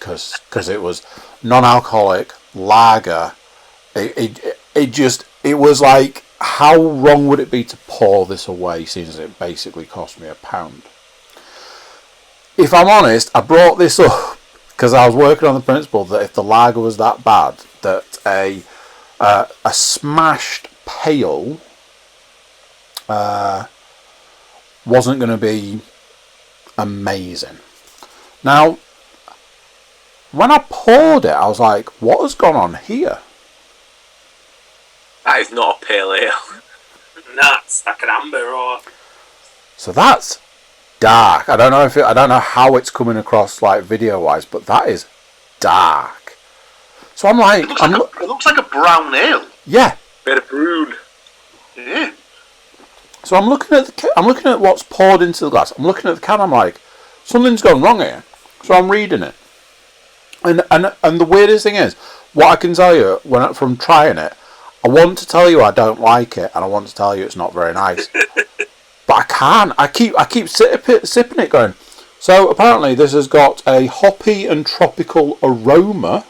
Because it was non-alcoholic lager. It was like, how wrong would it be to pour this away, since it basically cost me £1? If I'm honest, I brought this up because I was working on the principle that if the lager was that bad, that a smashed pale wasn't going to be amazing. Now, when I poured it, I was like, what has gone on here? That is not a pale ale. No, it's like an amber or... So that's dark. I don't know how it's coming across like video wise, but that is dark. So I'm like, it looks like a brown ale. Yeah. Bit of brewed. Yeah. So I'm looking at what's poured into the glass. I'm looking at the can. I'm like, something's gone wrong here. So I'm reading it, and the weirdest thing is, what I can tell you from trying it, I want to tell you I don't like it, and I want to tell you it's not very nice. But I can't. I keep sipping it, going. So apparently this has got a hoppy and tropical aroma,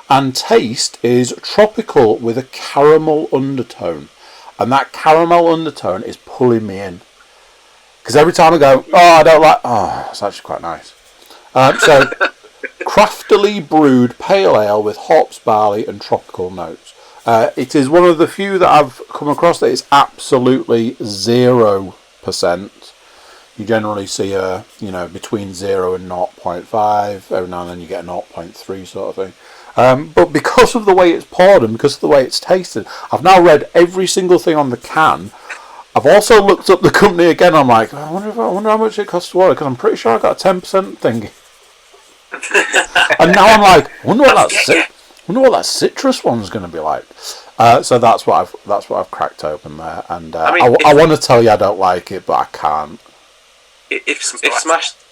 and taste is tropical with a caramel undertone, and that caramel undertone is pulling me in. Because every time I go, I don't like. Oh, it's actually quite nice. So, craftily brewed pale ale with hops, barley, and tropical notes. It is one of the few that I've come across that is absolutely 0%. You generally see between 0 and 0.5. Every now and then you get a 0.3 sort of thing. But because of the way it's poured and because of the way it's tasted, I've now read every single thing on the can. I've also looked up the company again. I'm like, I wonder how much it costs to order, because I'm pretty sure I got a 10% thingy. And now I'm like, I wonder what that citrus one's going to be like. So that's what I've cracked open there, and I want to tell you I don't like it, but I can't. If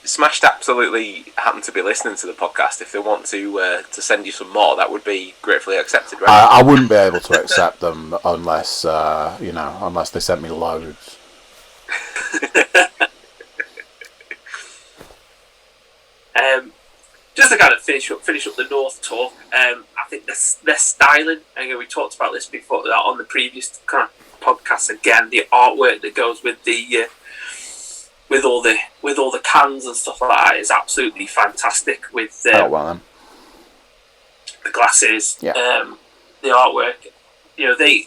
Smashed absolutely happen to be listening to the podcast, if they want to send you some more, that would be gratefully accepted, right? I wouldn't be able to accept them unless they sent me loads. Just to kind of finish up the North talk, I think their styling, again, we talked about this before on the previous kind of podcast, again, the artwork that goes with the with all the cans and stuff like that is absolutely fantastic. With the glasses, the artwork, they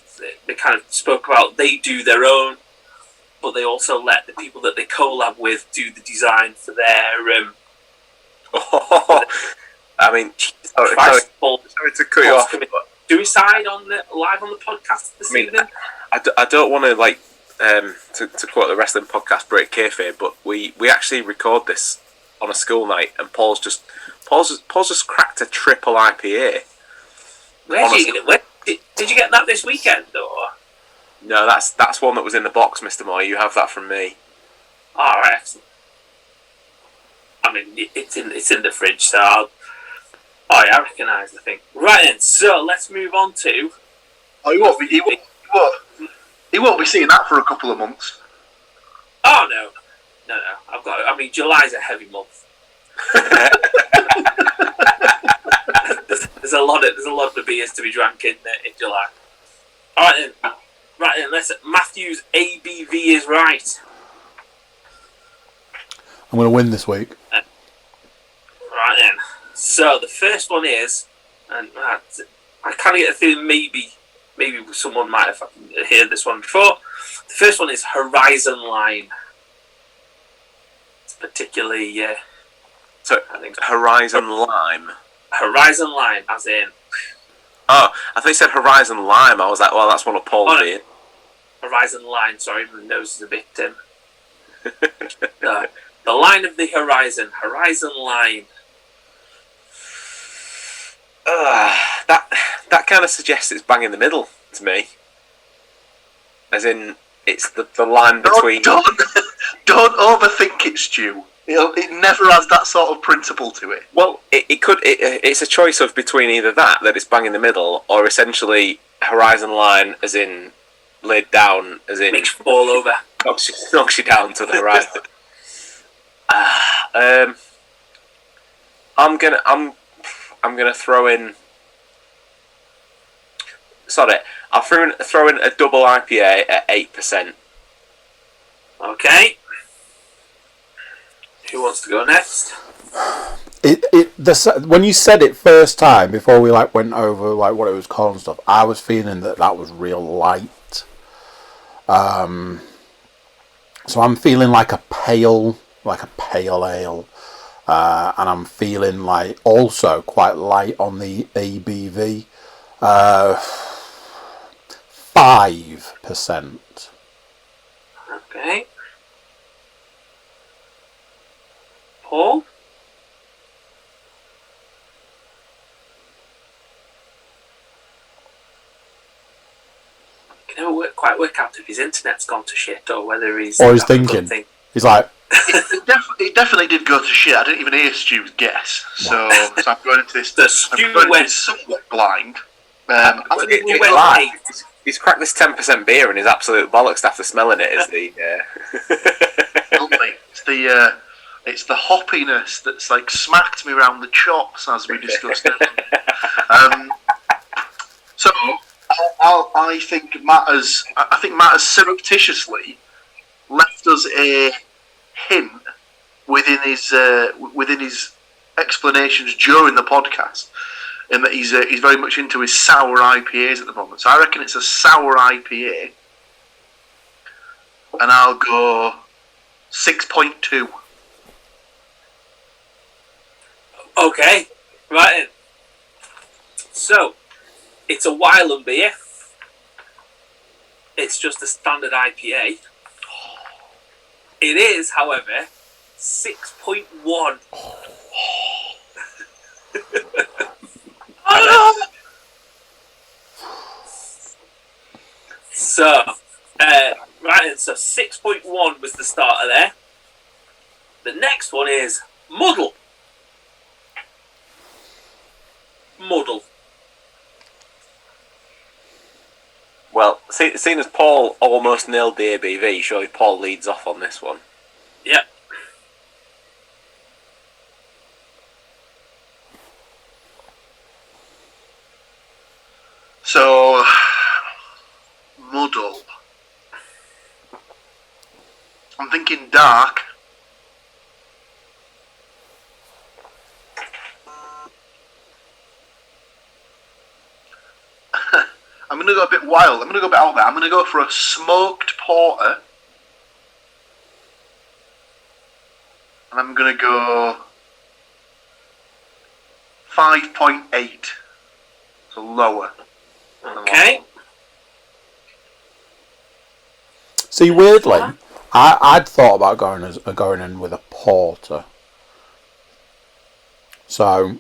kind of spoke about, they do their own, but they also let the people that they collab with do the design for their. I mean, sorry to cut you off. Suicide live on the podcast this evening. I don't want to to quote the wrestling podcast, break kayfabe, but we actually record this on a school night, and Paul's just cracked a triple IPA. Did you get that this weekend, or? No, that's one that was in the box, Mr. Moore. You have that from me. All right, excellent. I mean, it's in the fridge, so I recognise the thing. Right then, so let's move on to. Oh, he won't be seeing that for a couple of months. Oh no. July's a heavy month. there's a lot of beers to be drank in July. All right then. Matthew's ABV is right. I'm going to win this week. Right then. So the first one is, and I kind of get a feeling maybe someone might have heard this one before. The first one is Horizon Line. It's particularly So, I think Horizon Lime. Horizon Lime, as in. Oh, I thought you said Horizon Lime. I was like, well, that's one of Paul's beers. Horizon Line, sorry, my nose is a bit... the line of the horizon. Horizon Line. That kind of suggests it's bang in the middle to me. As in, it's the line between... Don't overthink it, Stu. It never has that sort of principle to it. Well, it's a choice of between either that it's bang in the middle, or essentially Horizon Line, as in laid down, as in makes you fall over, knocks you down to the horizon. I'm gonna throw in. Sorry, I'll throw in a double IPA at 8%. Okay. Who wants to go next? When you said it first time, before we went over what it was called and stuff, I was feeling that was real light. So I'm feeling like a pale ale, and I'm feeling also quite light on the ABV, 5%. Okay. Paul? I can never quite work out if his internet's gone to shit or whether he's... Or he's thinking. He's like... It definitely did go to shit. I didn't even hear Stu's guess. So I'm going into this... somewhat blind. He's cracked this 10% beer and he's absolute bollocks after smelling it. Is the... It's the hoppiness that's smacked me around the chops, as we discussed. So I think Matt has surreptitiously left us a hint within his explanations during the podcast, in that he's very much into his sour IPAs at the moment. So I reckon it's a sour IPA, and I'll go 6.2. Okay, right then. So, it's a Wylam beer. It's just a standard IPA. It is, however, 6.1. So, right then, so 6.1 was the starter there. The next one is Muddle. Well, seeing as Paul almost nailed the ABV, surely Paul leads off on this one. Yep. So, Muddle. I'm thinking dark. I'm going to go a bit wild. I'm going to go a bit out there. I'm going to go for a smoked porter. And I'm going to go 5.8. So lower. Okay. See, weirdly, I'd thought about going in with a porter. So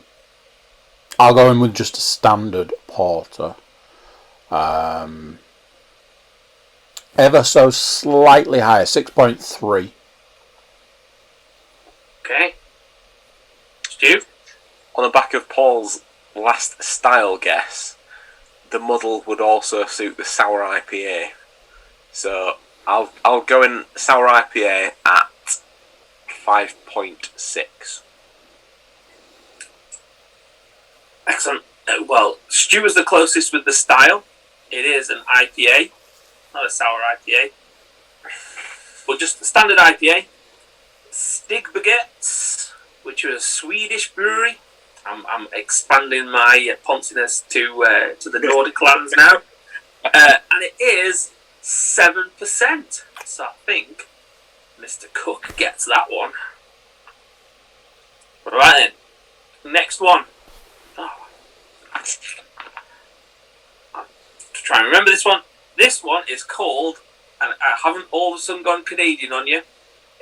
I'll go in with just a standard porter. Ever so slightly higher, 6.3. Okay. Stu? On the back of Paul's last style guess, the Muddle would also suit the sour IPA. So I'll go in sour IPA at 5.6. Excellent. Well, Stu is the closest with the style. It is an IPA, not a sour IPA, but just a standard IPA. Stigbaguettes, which is a Swedish brewery. I'm expanding my ponciness to the Nordic lands now, and it is 7%. So I think Mr. Cook gets that one. Right next one. Oh. To try and remember this one. This one is called, and I haven't all of a sudden gone Canadian on you,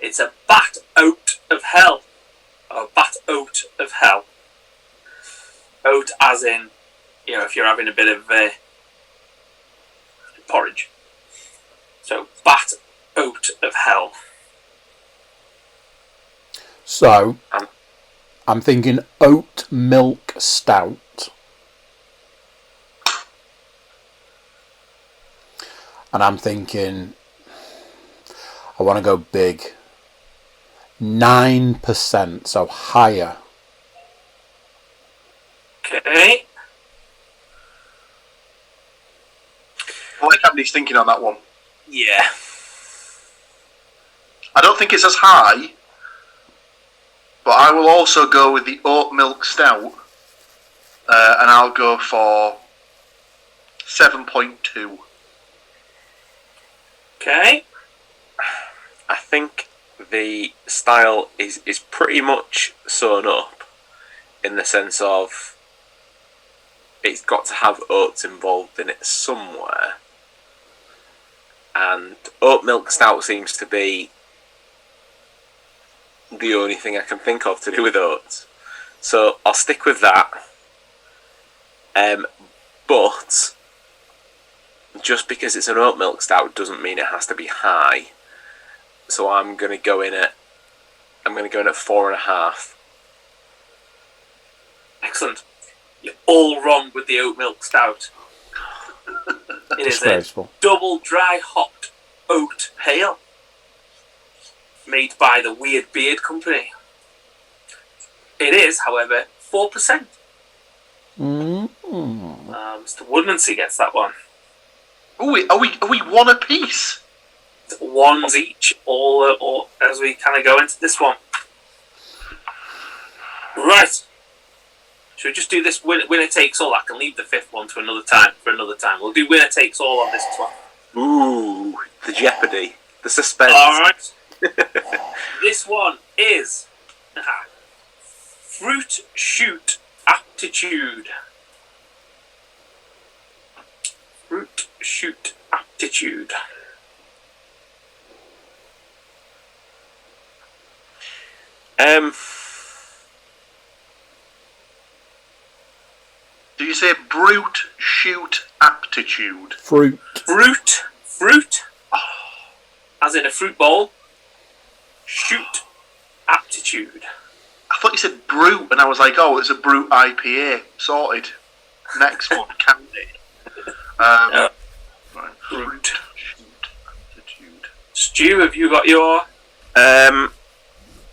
it's a bat out of hell. A bat out of hell. Oat as in, if you're having a bit of porridge. So, bat out of hell. So, I'm thinking oat milk stout. And I'm thinking, I want to go big. 9%, so higher. Okay. I like Andy's thinking on that one. Yeah. I don't think it's as high, but I will also go with the oat milk stout, and I'll go for 7.2. Okay. I think the style is pretty much sewn up in the sense of it's got to have oats involved in it somewhere. And oat milk stout seems to be the only thing I can think of to do with oats. So I'll stick with that. But just because it's an oat milk stout doesn't mean it has to be high. So I'm going to go in at 4.5. Excellent. You're all wrong with the oat milk stout. It is a double dry hopped oat pale made by the Weird Beard Company. It is, however, 4%. Mr. Woodmansey gets that one. Are we one apiece? Ones each, all as we kind of go into this one. Right. Should we just do this winner takes all? I can leave the fifth one to another time. We'll do winner takes all on this one. Ooh, the jeopardy, the suspense. All right. This one is fruit shoot aptitude. Fruit shoot aptitude. Do you say brute shoot aptitude? Fruit. As in a fruit bowl. Shoot aptitude. I thought you said brute, and I was like, oh, it's a brute IPA. Sorted. Next one, candy. Right. Brute shoot aptitude. Stu, have you got your?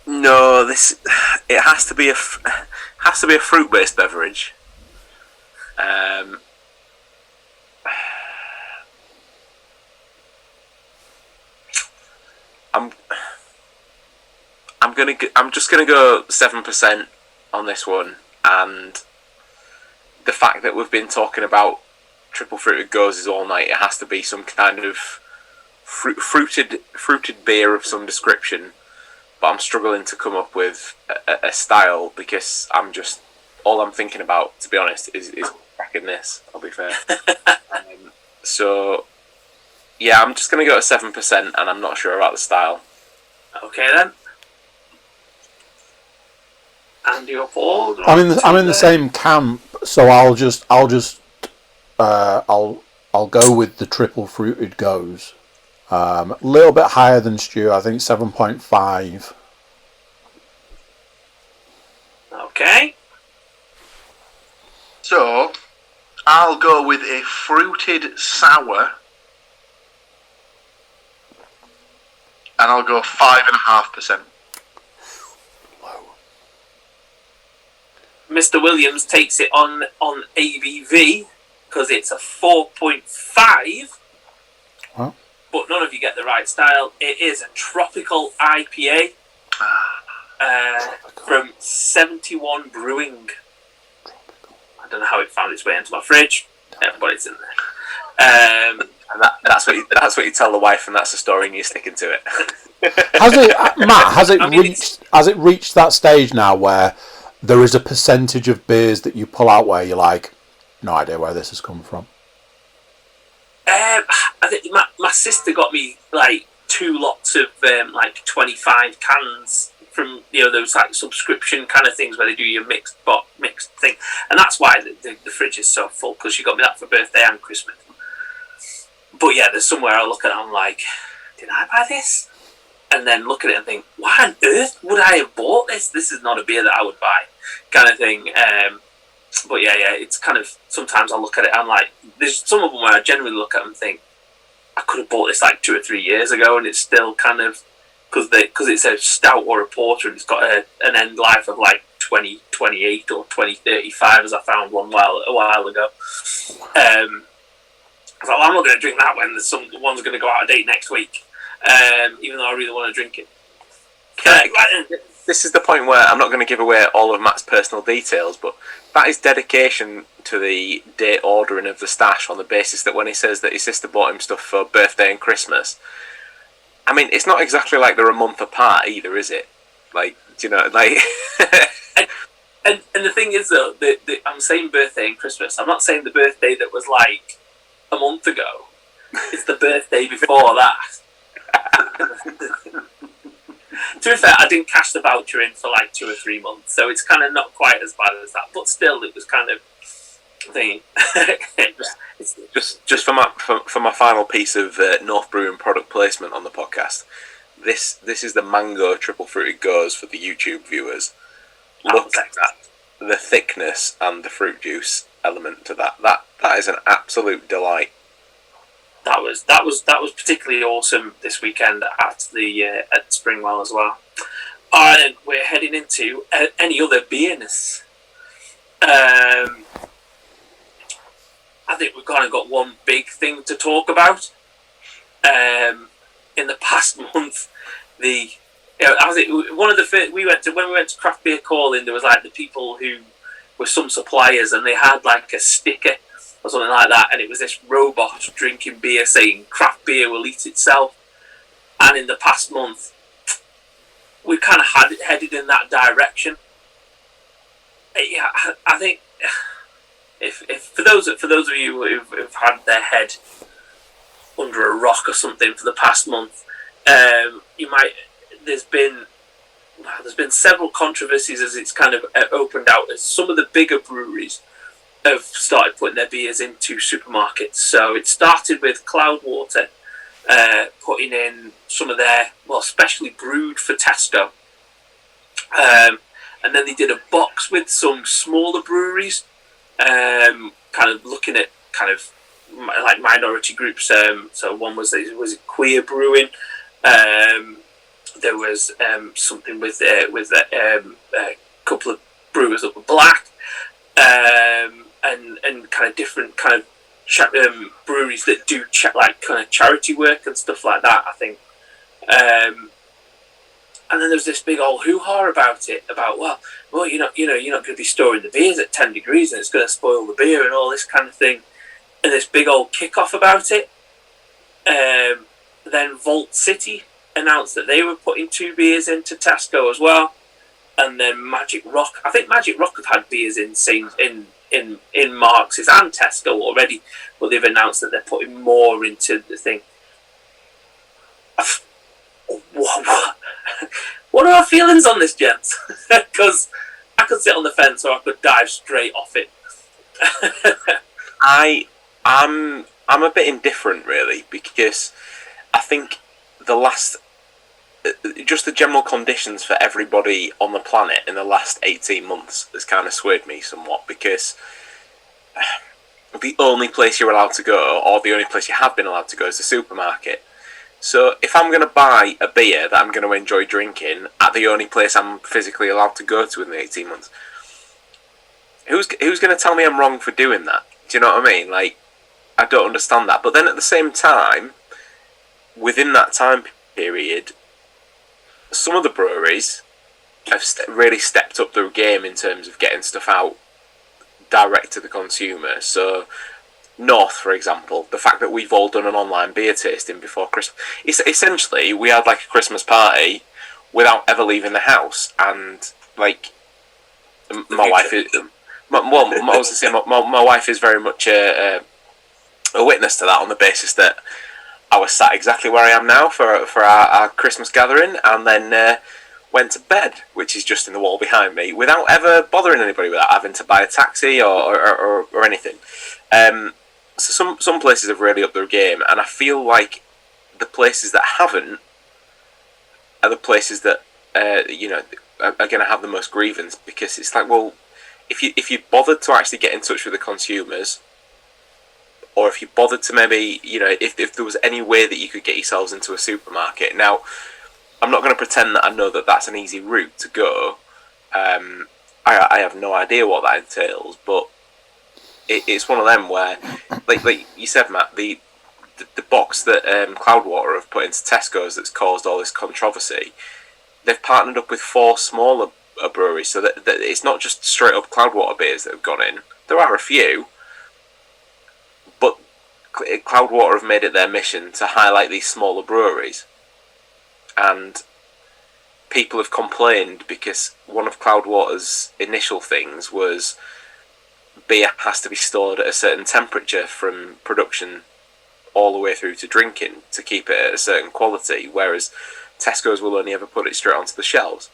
No, it has to be a fruit-based beverage. I'm just gonna go 7% on this one, and the fact that we've been talking about triple fruited gozes all night, it has to be some kind of fruited beer of some description. But I'm struggling to come up with a style because all I'm thinking about, to be honest, is cracking this. I'll be fair. So yeah, I'm just gonna go at 7%, and I'm not sure about the style. Okay then. And you're Paul. I'm in the same camp, so I'll go with the triple fruited goes. A little bit higher than Stu, I think 7.5. Okay. So, I'll go with a fruited sour, and I'll go 5.5%. Mr. Williams takes it on ABV because it's a 4.5. Huh? But none of you get the right style. It is a tropical IPA from 71 Brewing. I don't know how it found its way into my fridge, but it's in there. And that's what you tell the wife, and that's the story, and you're sticking to it. Has it, Matt? Has it reached that stage now where there is a percentage of beers that you pull out where you're like, no idea where this has come from? I think my sister got me like 2 lots of like 25 cans from those like subscription kind of things where they do your mixed thing, and that's why the fridge is so full, because she got me that for birthday and Christmas. But yeah, there's somewhere I look at it, I'm like, did I buy this? And then look at it and think, why on earth would I have bought this? This is not a beer that I would buy, kind of thing. But yeah, it's kind of, sometimes I look at it, I'm like, there's some of them where I generally look at them and think, I could have bought this like 2 or 3 years ago, and it's still kind of, because it's a stout or a porter, and it's got an end life of like 2028 or 2035, as I found a while ago. I was like, well, I'm not going to drink that when one's going to go out of date next week, even though I really want to drink it. This is the point where I'm not going to give away all of Matt's personal details, but that is dedication to the date ordering of the stash, on the basis that when he says that his sister bought him stuff for birthday and Christmas, I mean, it's not exactly like they're a month apart either, is it? Like, do you know, like... and the thing is, though, I'm saying birthday and Christmas. I'm not saying the birthday that was like a month ago. It's the birthday before that. To be fair, I didn't cash the voucher in for like 2 or 3 months, so it's kind of not quite as bad as that. But still, it was kind of thingy. just for my final piece of North Brewing product placement on the podcast. This is the mango triple fruited goes for the YouTube viewers. Look at that, the thickness and the fruit juice element to that. That is an absolute delight. That was particularly awesome this weekend at Springwell as well. And we're heading into any other beerness. I think we've kind of got one big thing to talk about. In the past month, I think one of the first, when we went to Craft Beer Calling, there was like the people who were some suppliers, and they had like a sticker or something like that, and it was this robot drinking beer saying craft beer will eat itself. And in the past month, we kind of headed in that direction. Yeah, I think if for those of you who've had their head under a rock or something for the past month, there's been several controversies as it's kind of opened out, as some of the bigger breweries have started putting their beers into supermarkets. So it started with Cloudwater putting in some of their, specially brewed for Tesco. And then they did a box with some smaller breweries, kind of looking at kind of like minority groups. So one was Queer Brewing. There was something with a couple of brewers that were black. And kind of different kind of breweries that do like kind of charity work and stuff like that, I think. And then there's this big old hoo-ha about it, about you're not going to be storing the beers at 10 degrees and it's going to spoil the beer and all this kind of thing, and this big old kick-off about it. Then Vault City announced that they were putting 2 beers into Tesco as well. And then Magic Rock. I think Magic Rock have had beers in Marx's and Tesco already, but they've announced that they're putting more into the thing. What are our feelings on this, gents? Because I could sit on the fence or I could dive straight off it. I'm a bit indifferent, really, because I think just the general conditions for everybody on the planet in the last 18 months has kind of swayed me somewhat, because the only place you're allowed to go, or the only place you have been allowed to go, is the supermarket. So if I'm going to buy a beer that I'm going to enjoy drinking at the only place I'm physically allowed to go to in the 18 months, who's going to tell me I'm wrong for doing that? Do you know what I mean? Like, I don't understand that. But then at the same time, within that time period, some of the breweries have really stepped up their game in terms of getting stuff out direct to the consumer. So North, for example, the fact that we've all done an online beer tasting before Christmas, essentially we had like a Christmas party without ever leaving the house, and like my wife is. I was to say, my wife is very much a witness to that, on the basis that I was sat exactly where I am now for our Christmas gathering, and then went to bed, which is just in the wall behind me, without ever bothering anybody, without having to buy a taxi or anything. So some places have really upped their game, and I feel like the places that haven't are the places that are going to have the most grievance, because it's like, well, if you bothered to actually get in touch with the consumers, or if you bothered to maybe, if there was any way that you could get yourselves into a supermarket. Now, I'm not going to pretend that I know that that's an easy route to go. I have no idea what that entails, but it's one of them where, like you said, Matt, the box that Cloudwater have put into Tesco's that's caused all this controversy, they've partnered up with 4 smaller breweries, so that it's not just straight up Cloudwater beers that have gone in. There are a few, but Cloudwater have made it their mission to highlight these smaller breweries. And people have complained because one of Cloudwater's initial things was beer has to be stored at a certain temperature from production all the way through to drinking to keep it at a certain quality, whereas Tesco's will only ever put it straight onto the shelves.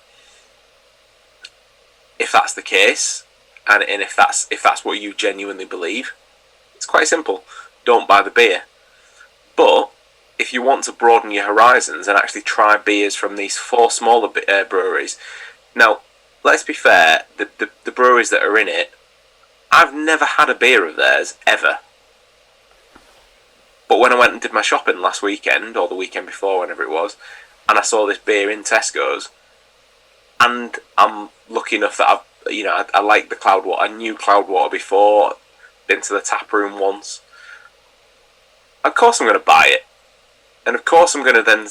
If that's the case, and if that's what you genuinely believe, it's quite simple. Don't buy the beer. But if you want to broaden your horizons and actually try beers from these 4 smaller breweries, now let's be fair, the breweries that are in it, I've never had a beer of theirs ever. But when I went and did my shopping last weekend, or the weekend before, whenever it was, and I saw this beer in Tesco's, and I'm lucky enough that I like the Cloudwater. I knew Cloudwater before, been to the tap room once. Of course I'm going to buy it, and of course I'm going to then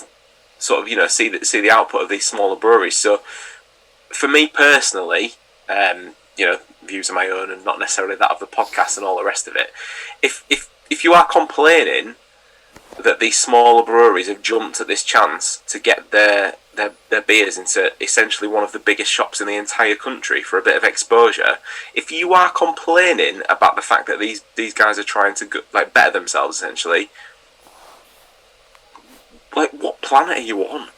sort of see the output of these smaller breweries. So for me personally, views of my own and not necessarily that of the podcast and all the rest of it. If you are complaining that these smaller breweries have jumped at this chance to get their beers into essentially one of the biggest shops in the entire country for a bit of exposure, if you are complaining about the fact that these guys are trying to better themselves essentially, what planet are you on?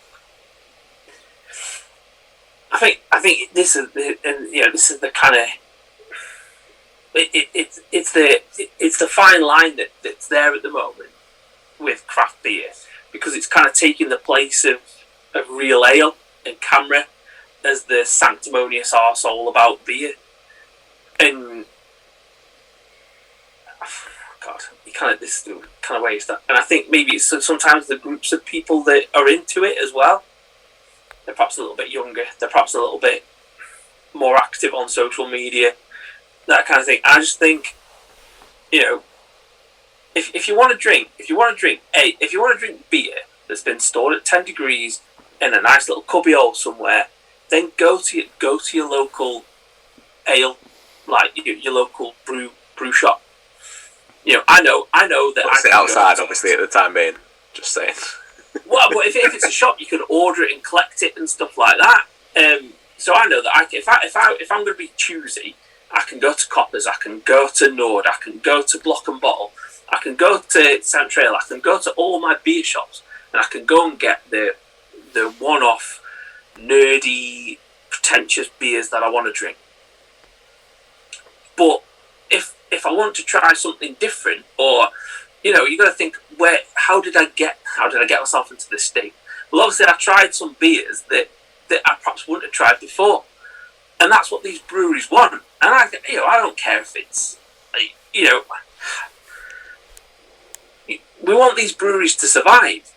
I think this is the kind of it's the fine line that's there at the moment with craft beer, because it's kind of taking the place of real ale and Camera as the sanctimonious arsehole about beer. And God, this is the kind of way it's that. And I think maybe it's sometimes the groups of people that are into it as well. They're perhaps a little bit younger. They're perhaps a little bit more active on social media, that kind of thing. I just think, if you want to drink beer that's been stored at 10 degrees in a nice little cubbyhole somewhere, then go to your local ale, like your local brew shop. I know that I sit outside, obviously, at the time being. Just saying. Well, but if it's a shop, you can order it and collect it and stuff like that. So I know that if I'm going to be choosy, I can go to Coppers, I can go to Nord, I can go to Block and Bottle, I can go to Centrail, I can go to all my beer shops, and I can go and get the one-off, nerdy, pretentious beers that I want to drink. But if I want to try something different, or you got to think, how did I get myself into this state? Well, obviously I tried some beers that I perhaps wouldn't have tried before, and that's what these breweries want. And I don't care if it's, we want these breweries to survive.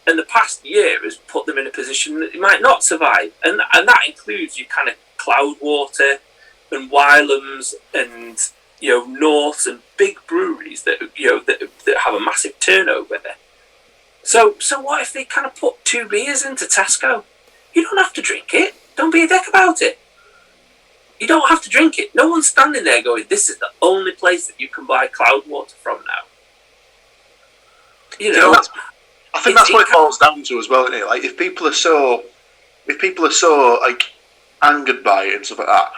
And the past year has put them in a position that they might not survive, and that includes your kind of Cloudwater and Wylam's and North and big breweries that that have a massive turnover there. So what if they kind of put 2 beers into Tesco? You don't have to drink it. Don't be a dick about it. You don't have to drink it. No one's standing there going, "This is the only place that you can buy Cloudwater from now." I think that's what it boils down to as well, isn't it? Like if people are so like angered by it and stuff like that,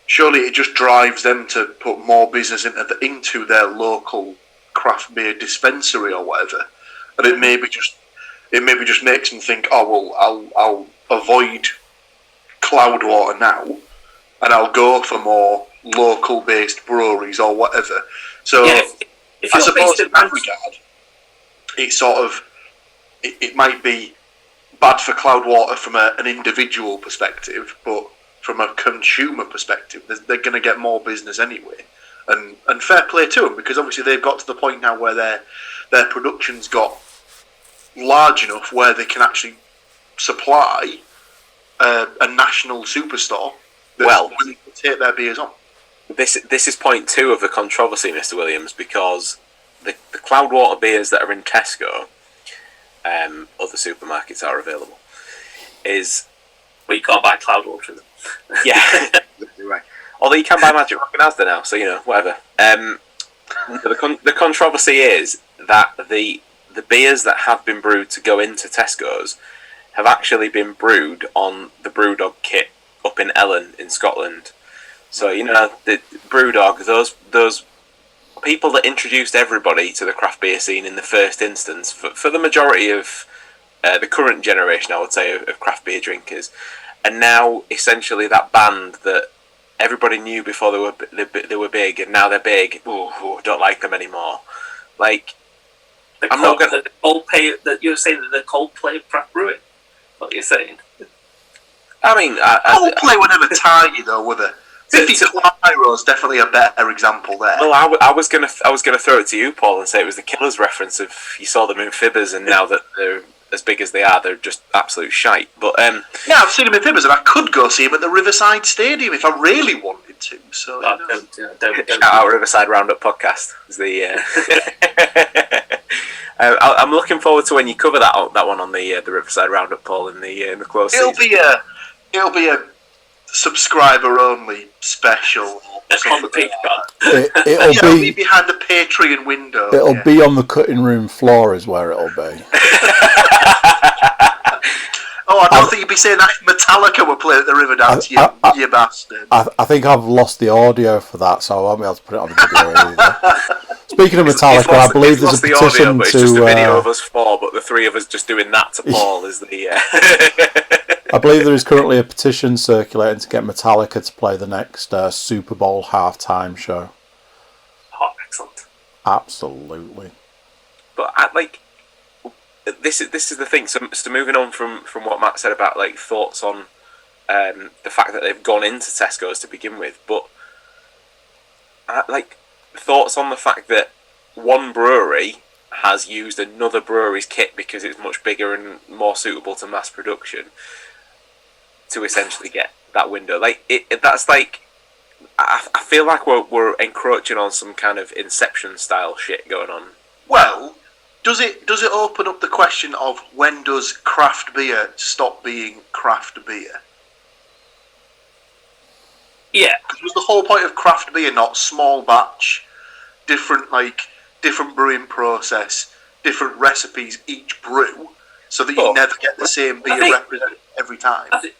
surely it just drives them to put more business into their local craft beer dispensary or whatever, and it maybe just makes them think, oh well, I'll avoid Cloudwater now, and I'll go for more local based breweries or whatever. So if I suppose in that regard, it's sort of it might be bad for Cloudwater from an individual perspective, but from a consumer perspective, they're going to get more business anyway. And fair play to them, because obviously they've got to the point now where their production's got large enough where they can actually supply a national superstore that's willing to take their beers on. This is point 2 of the controversy, Mr. Williams, because the Cloudwater beers that are in Tesco, other supermarkets are available, is... Well, you can't buy Cloudwater in them. Yeah, right. Although you can buy Magic Rock and Asda now, so whatever. The controversy is that the beers that have been brewed to go into Tesco's have actually been brewed on the Brewdog kit up in Ellen in Scotland. So the Brewdog, those people that introduced everybody to the craft beer scene in the first instance, for the majority of the current generation, I would say, of craft beer drinkers, and now essentially that band that everybody knew before they were big, and now they're big. Ooh, don't like them anymore. Like, I'm not gonna. The Coldplay that you're saying that the Coldplay of craft brewing. What you're saying? I mean, Coldplay were never tiny though, were they? 50 Clyro is definitely a better example there. Well, I was gonna throw it to you, Paul, and say it was the Killers reference of you saw them in Fibbers, and now that they're as big as they are, they're just absolute shite. But yeah, I've seen them in Fibbers, and I could go see them at the Riverside Stadium if I really wanted to. So don't shout out Riverside Roundup podcast. Is the I'm looking forward to when you cover that one on the Riverside Roundup, Paul, in the close season. It'll be a subscriber only special. It'll be behind the Patreon window. It'll be on the cutting room floor, is where it'll be. Oh, I don't think you'd be saying that if Metallica were playing at the Riverdance, you bastard. I think I've lost the audio for that, so I won't be able to put it on the video either. Speaking of Metallica, I believe there's a petition audio, but it's just a video of us 4, but the 3 of us just doing that to Paul is the... I believe there is currently a petition circulating to get Metallica to play the next Super Bowl halftime show. Oh, excellent. Absolutely. But this is the thing. So moving on from what Matt said about thoughts on the fact that they've gone into Tesco's to begin with, but thoughts on the fact that one brewery has used another brewery's kit because it's much bigger and more suitable to mass production to essentially get that window. I feel like we're encroaching on some kind of Inception style shit going on. Well, does it open up the question of when does craft beer stop being craft beer? Yeah. Was the whole point of craft beer not small batch, different brewing process, different recipes each brew, so that you never get the same beer represented every time? I think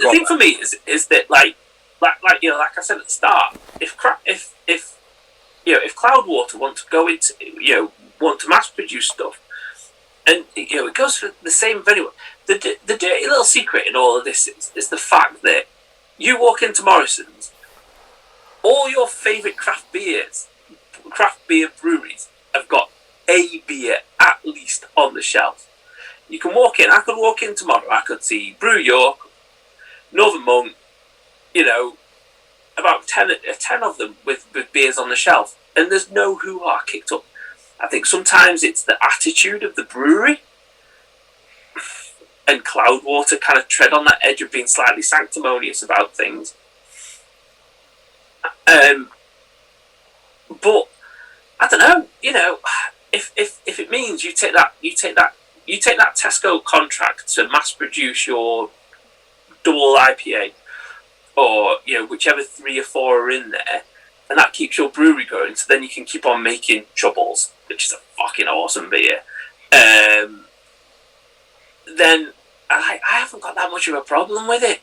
the thing for me is that like I said at the start, if Cloudwater want to go into want to mass produce stuff, and it goes for the same venue. The dirty little secret in all of this is the fact that you walk into Morrison's, all your favourite craft beer breweries have got a beer at least on the shelf. You can walk in. I could walk in tomorrow. I could see Brew York, Northern Monk, about 10 of them with beers on the shelf, and there's no hoo-ha kicked up. I think sometimes it's the attitude of the brewery, and Cloudwater kind of tread on that edge of being slightly sanctimonious about things. But I don't know. If it means you take that Tesco contract to mass produce your double IPA, or whichever 3 or 4 are in there, and that keeps your brewery going, so then you can keep on making Troubles, which is a fucking awesome beer. Then I haven't got that much of a problem with it.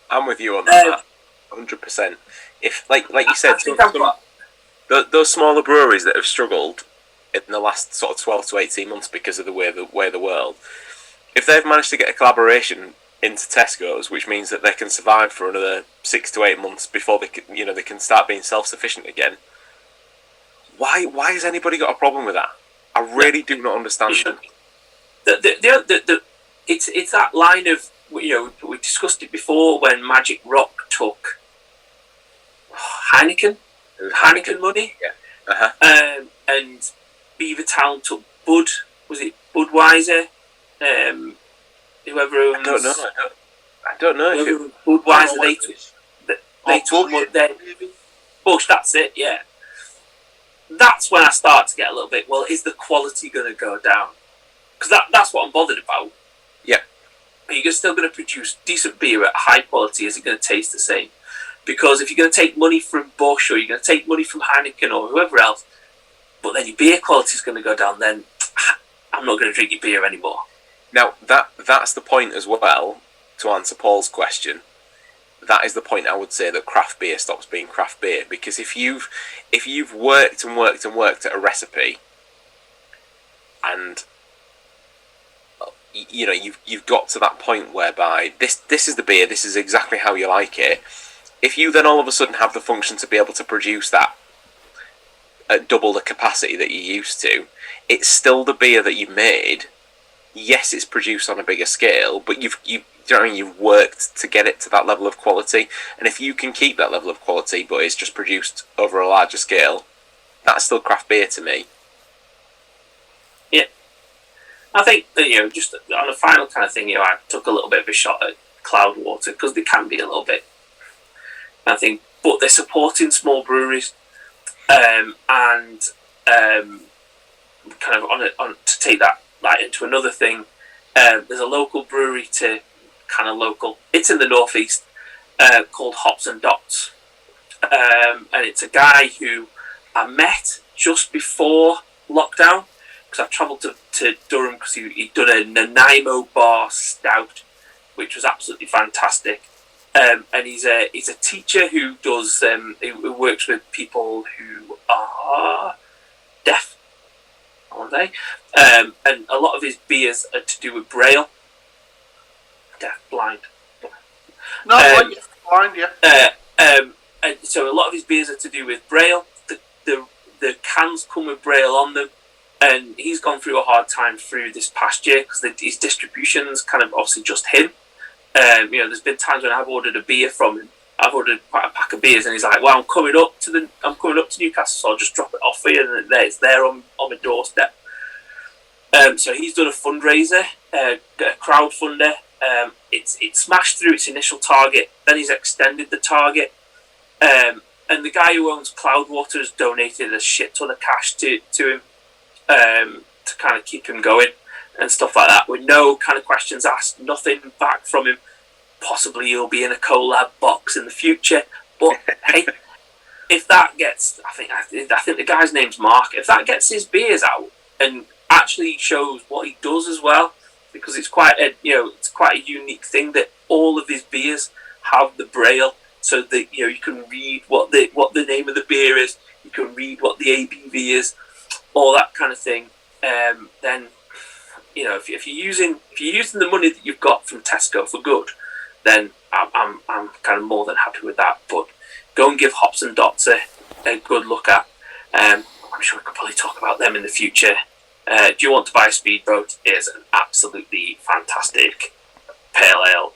I'm with you on that. 100%. If, like you said, I think I've got. those smaller breweries that have struggled in the last sort of 12 to 18 months because of the way of the world, if they've managed to get a collaboration into Tesco's, which means that they can survive for another 6 to 8 months before they can start being self-sufficient again, why has anybody got a problem with that? I really do not understand it. It's that line of, we discussed it before when Magic Rock took Heineken money, and Beavertown took Bud. Was it Budweiser? Whoever owns, I don't know. If Budweiser, they took their Bush. That's it. Yeah. That's when I start to get a little bit. Well, is the quality going to go down? Because that's what I'm bothered about. Yeah. Are you still going to produce decent beer at high quality? Is it going to taste the same? Because if you're going to take money from Bush, or you're going to take money from Heineken or whoever else, but then your beer quality is going to go down, then I'm not going to drink your beer anymore. Now, that's the point as well, to answer Paul's question. That is the point I would say that craft beer stops being craft beer. Because if you've worked and worked and worked at a recipe, and you've got to that point whereby this is the beer, this is exactly how you like it. If you then all of a sudden have the function to be able to produce that at double the capacity that you used to, it's still the beer that you made. Yes, it's produced on a bigger scale, but you've worked to get it to that level of quality. And if you can keep that level of quality, but it's just produced over a larger scale, that's still craft beer to me. Yeah, I think that, just on a final kind of thing, I took a little bit of a shot at Cloudwater because they can be a little bit. I think, but they're supporting small breweries, and kind of on to take that into another thing. There's a local brewery it's in the northeast, called Hops and Dots, and it's a guy who I met just before lockdown because I travelled to Durham because he'd done a Nanaimo bar stout, which was absolutely fantastic. And he's a teacher who does who works with people who are deaf, aren't they? And a lot of his beers are to do with Braille. Blind. No, blind, yeah. And so a lot of his beers are to do with Braille. The cans come with Braille on them, and he's gone through a hard time through this past year because his distribution's kind of obviously just him. There's been times when I've ordered a beer from him. I've ordered quite a pack of beers, and he's like, "Well, I'm coming up to Newcastle, so I'll just drop it off for you." And it's there on my doorstep. So he's done a fundraiser, a crowdfunder. It smashed through its initial target. Then he's extended the target, and the guy who owns Cloudwater has donated a shit ton of cash to him to kind of keep him going and stuff like that, with no kind of questions asked, nothing back from him. Possibly he'll be in a collab box in the future, but hey, if that gets, I think the guy's name's Mark. If that gets his beers out and actually shows what he does as well, because it's quite a unique thing that all of his beers have the Braille, so that you can read what the name of the beer is, you can read what the ABV is, all that kind of thing. Then if you're using the money that you've got from Tesco for good, then I'm kind of more than happy with that. But go and give Hops and Dots a good look at. I'm sure we could probably talk about them in the future. Do you want to buy a speedboat? Is an absolutely fantastic pale ale.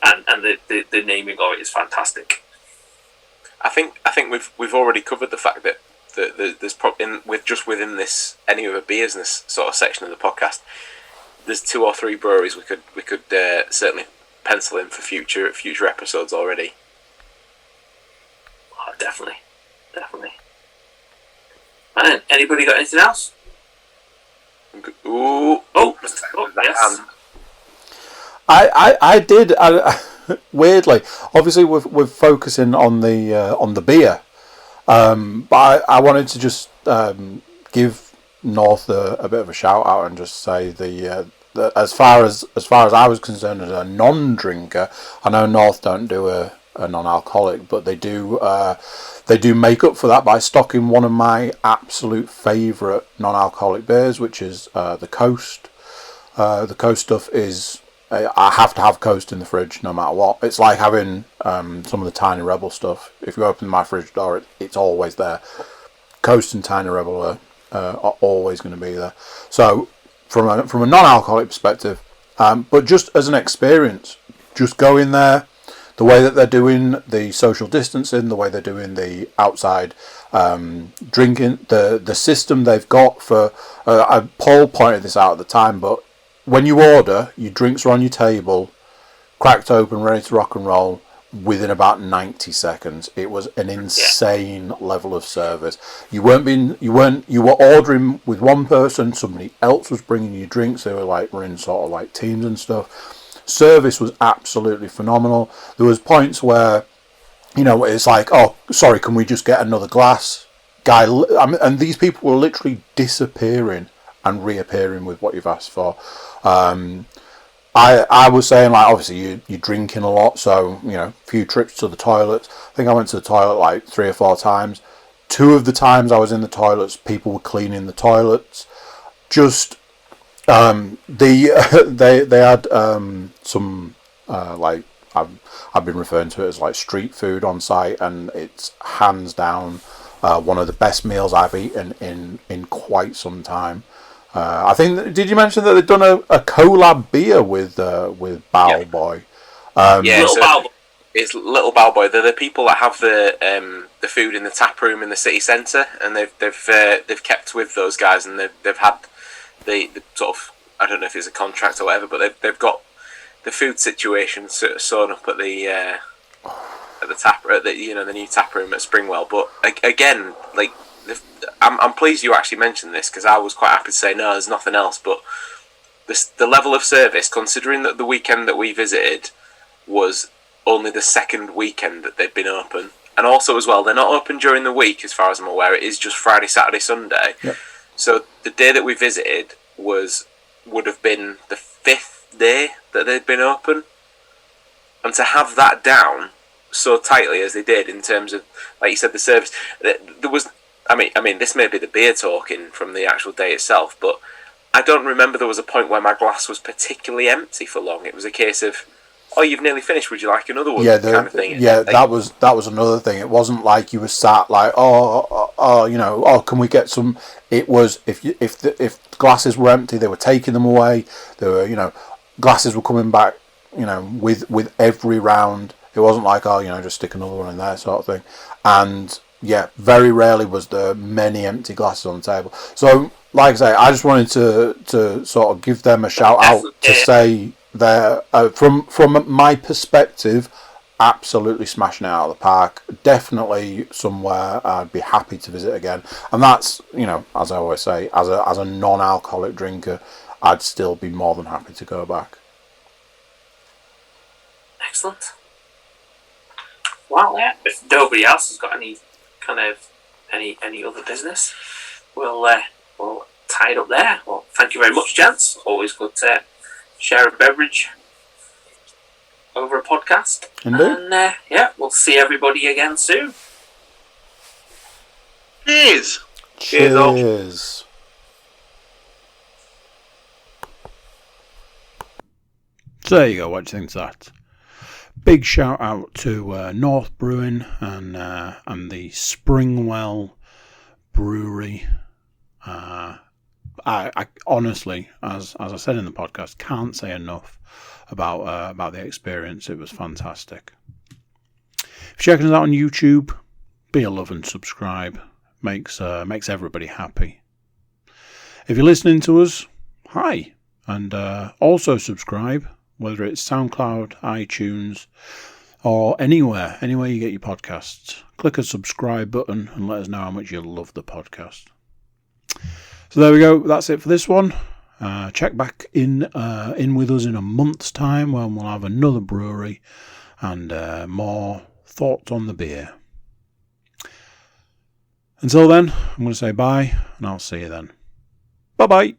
And the naming of it is fantastic. I think we've already covered the fact that there's within this any other beers in this sort of section of the podcast, there's 2 or 3 breweries we could certainly pencil in for future episodes already. Oh, definitely. And anybody got anything else? Ooh. Oh yes. I did. Weirdly, obviously we're focusing on the beer, but I wanted to just give North a bit of a shout out and just say the as far as I was concerned as a non-drinker, I know North don't do a a non-alcoholic, but they do make up for that by stocking one of my absolute favourite non-alcoholic beers, which is the Coast. The Coast stuff is, I have to have Coast in the fridge no matter what. It's like having some of the Tiny Rebel stuff. If you open my fridge door, it's always there. Coast and Tiny Rebel are always going to be there. So from a non-alcoholic perspective, but just as an experience, just go in there, the way that they're doing the social distancing, the way they're doing the outside drinking, the system they've got for, Paul pointed this out at the time, but when you order, your drinks are on your table, cracked open, ready to rock and roll within about 90 seconds. It was an insane level of service. You were ordering with one person, somebody else was bringing you drinks. They were like running sort of like teams and stuff. Service was absolutely phenomenal. There was points where, it's like, oh, sorry, can we just get another glass? And these people were literally disappearing and reappearing with what you've asked for. I was saying, like, obviously you're drinking a lot, so, a few trips to the toilets. I think I went to the toilet like 3 or 4 times. 2 of the times I was in the toilets, people were cleaning the toilets. Just, they had some, like, I've been referring to it as like street food on site, and it's hands down one of the best meals I've eaten in quite some time. I think, did you mention that they've done a collab beer with Bow Boy? It's Little Bow Boy. They're the people that have the food in the tap room in the city centre, and they've kept with those guys, and they've had the sort of, I don't know if it's a contract or whatever, but they've got the food situation sort of sewn up at the the new tap room at Springwell. But again, like, I'm pleased you actually mentioned this, because I was quite happy to say no, there's nothing else. But the level of service, considering that the weekend that we visited was only the second weekend that they've been open, and also as well, they're not open during the week as far as I'm aware. It is just Friday, Saturday, Sunday. Yep. So the day that we visited would have been the 5th day that they'd been open, and to have that down so tightly as they did in terms of, like you said, the service, there was. I mean, this may be the beer talking from the actual day itself, but I don't remember there was a point where my glass was particularly empty for long. It was a case of, oh, you've nearly finished, would you like another one? Yeah, kind of thing. That was another thing. It wasn't like you were sat like, can we get some? It was, if glasses were empty, they were taking them away. There were, glasses were coming back, with every round. It wasn't like, just stick another one in there sort of thing. And yeah, very rarely was there many empty glasses on the table. So, like I say, I just wanted to sort of give them a shout out to say they're, from my perspective, absolutely smashing it out of the park. Definitely somewhere I'd be happy to visit again. And that's, as I always say, as a non-alcoholic drinker, I'd still be more than happy to go back. Excellent. Well, yeah, if nobody else has got any kind of any other business, we'll tie it up there. Well, thank you very much, gents. Always good to share a beverage over a podcast. Indeed. And we'll see everybody again soon. Cheers. Cheers. So there you go. What do you think of that? Big shout out to North Brewing and the Springwell Brewery. I honestly, as I said in the podcast, can't say enough about the experience. It was fantastic. If you're checking us out on YouTube, be a love and subscribe. Makes everybody happy. If you're listening to us, hi, and also subscribe. Whether it's SoundCloud, iTunes, or anywhere you get your podcasts. Click a subscribe button and let us know how much you love the podcast. So there we go. That's it for this one. Check back in with us in a month's time when we'll have another brewery and more thoughts on the beer. Until then, I'm going to say bye, and I'll see you then. Bye-bye.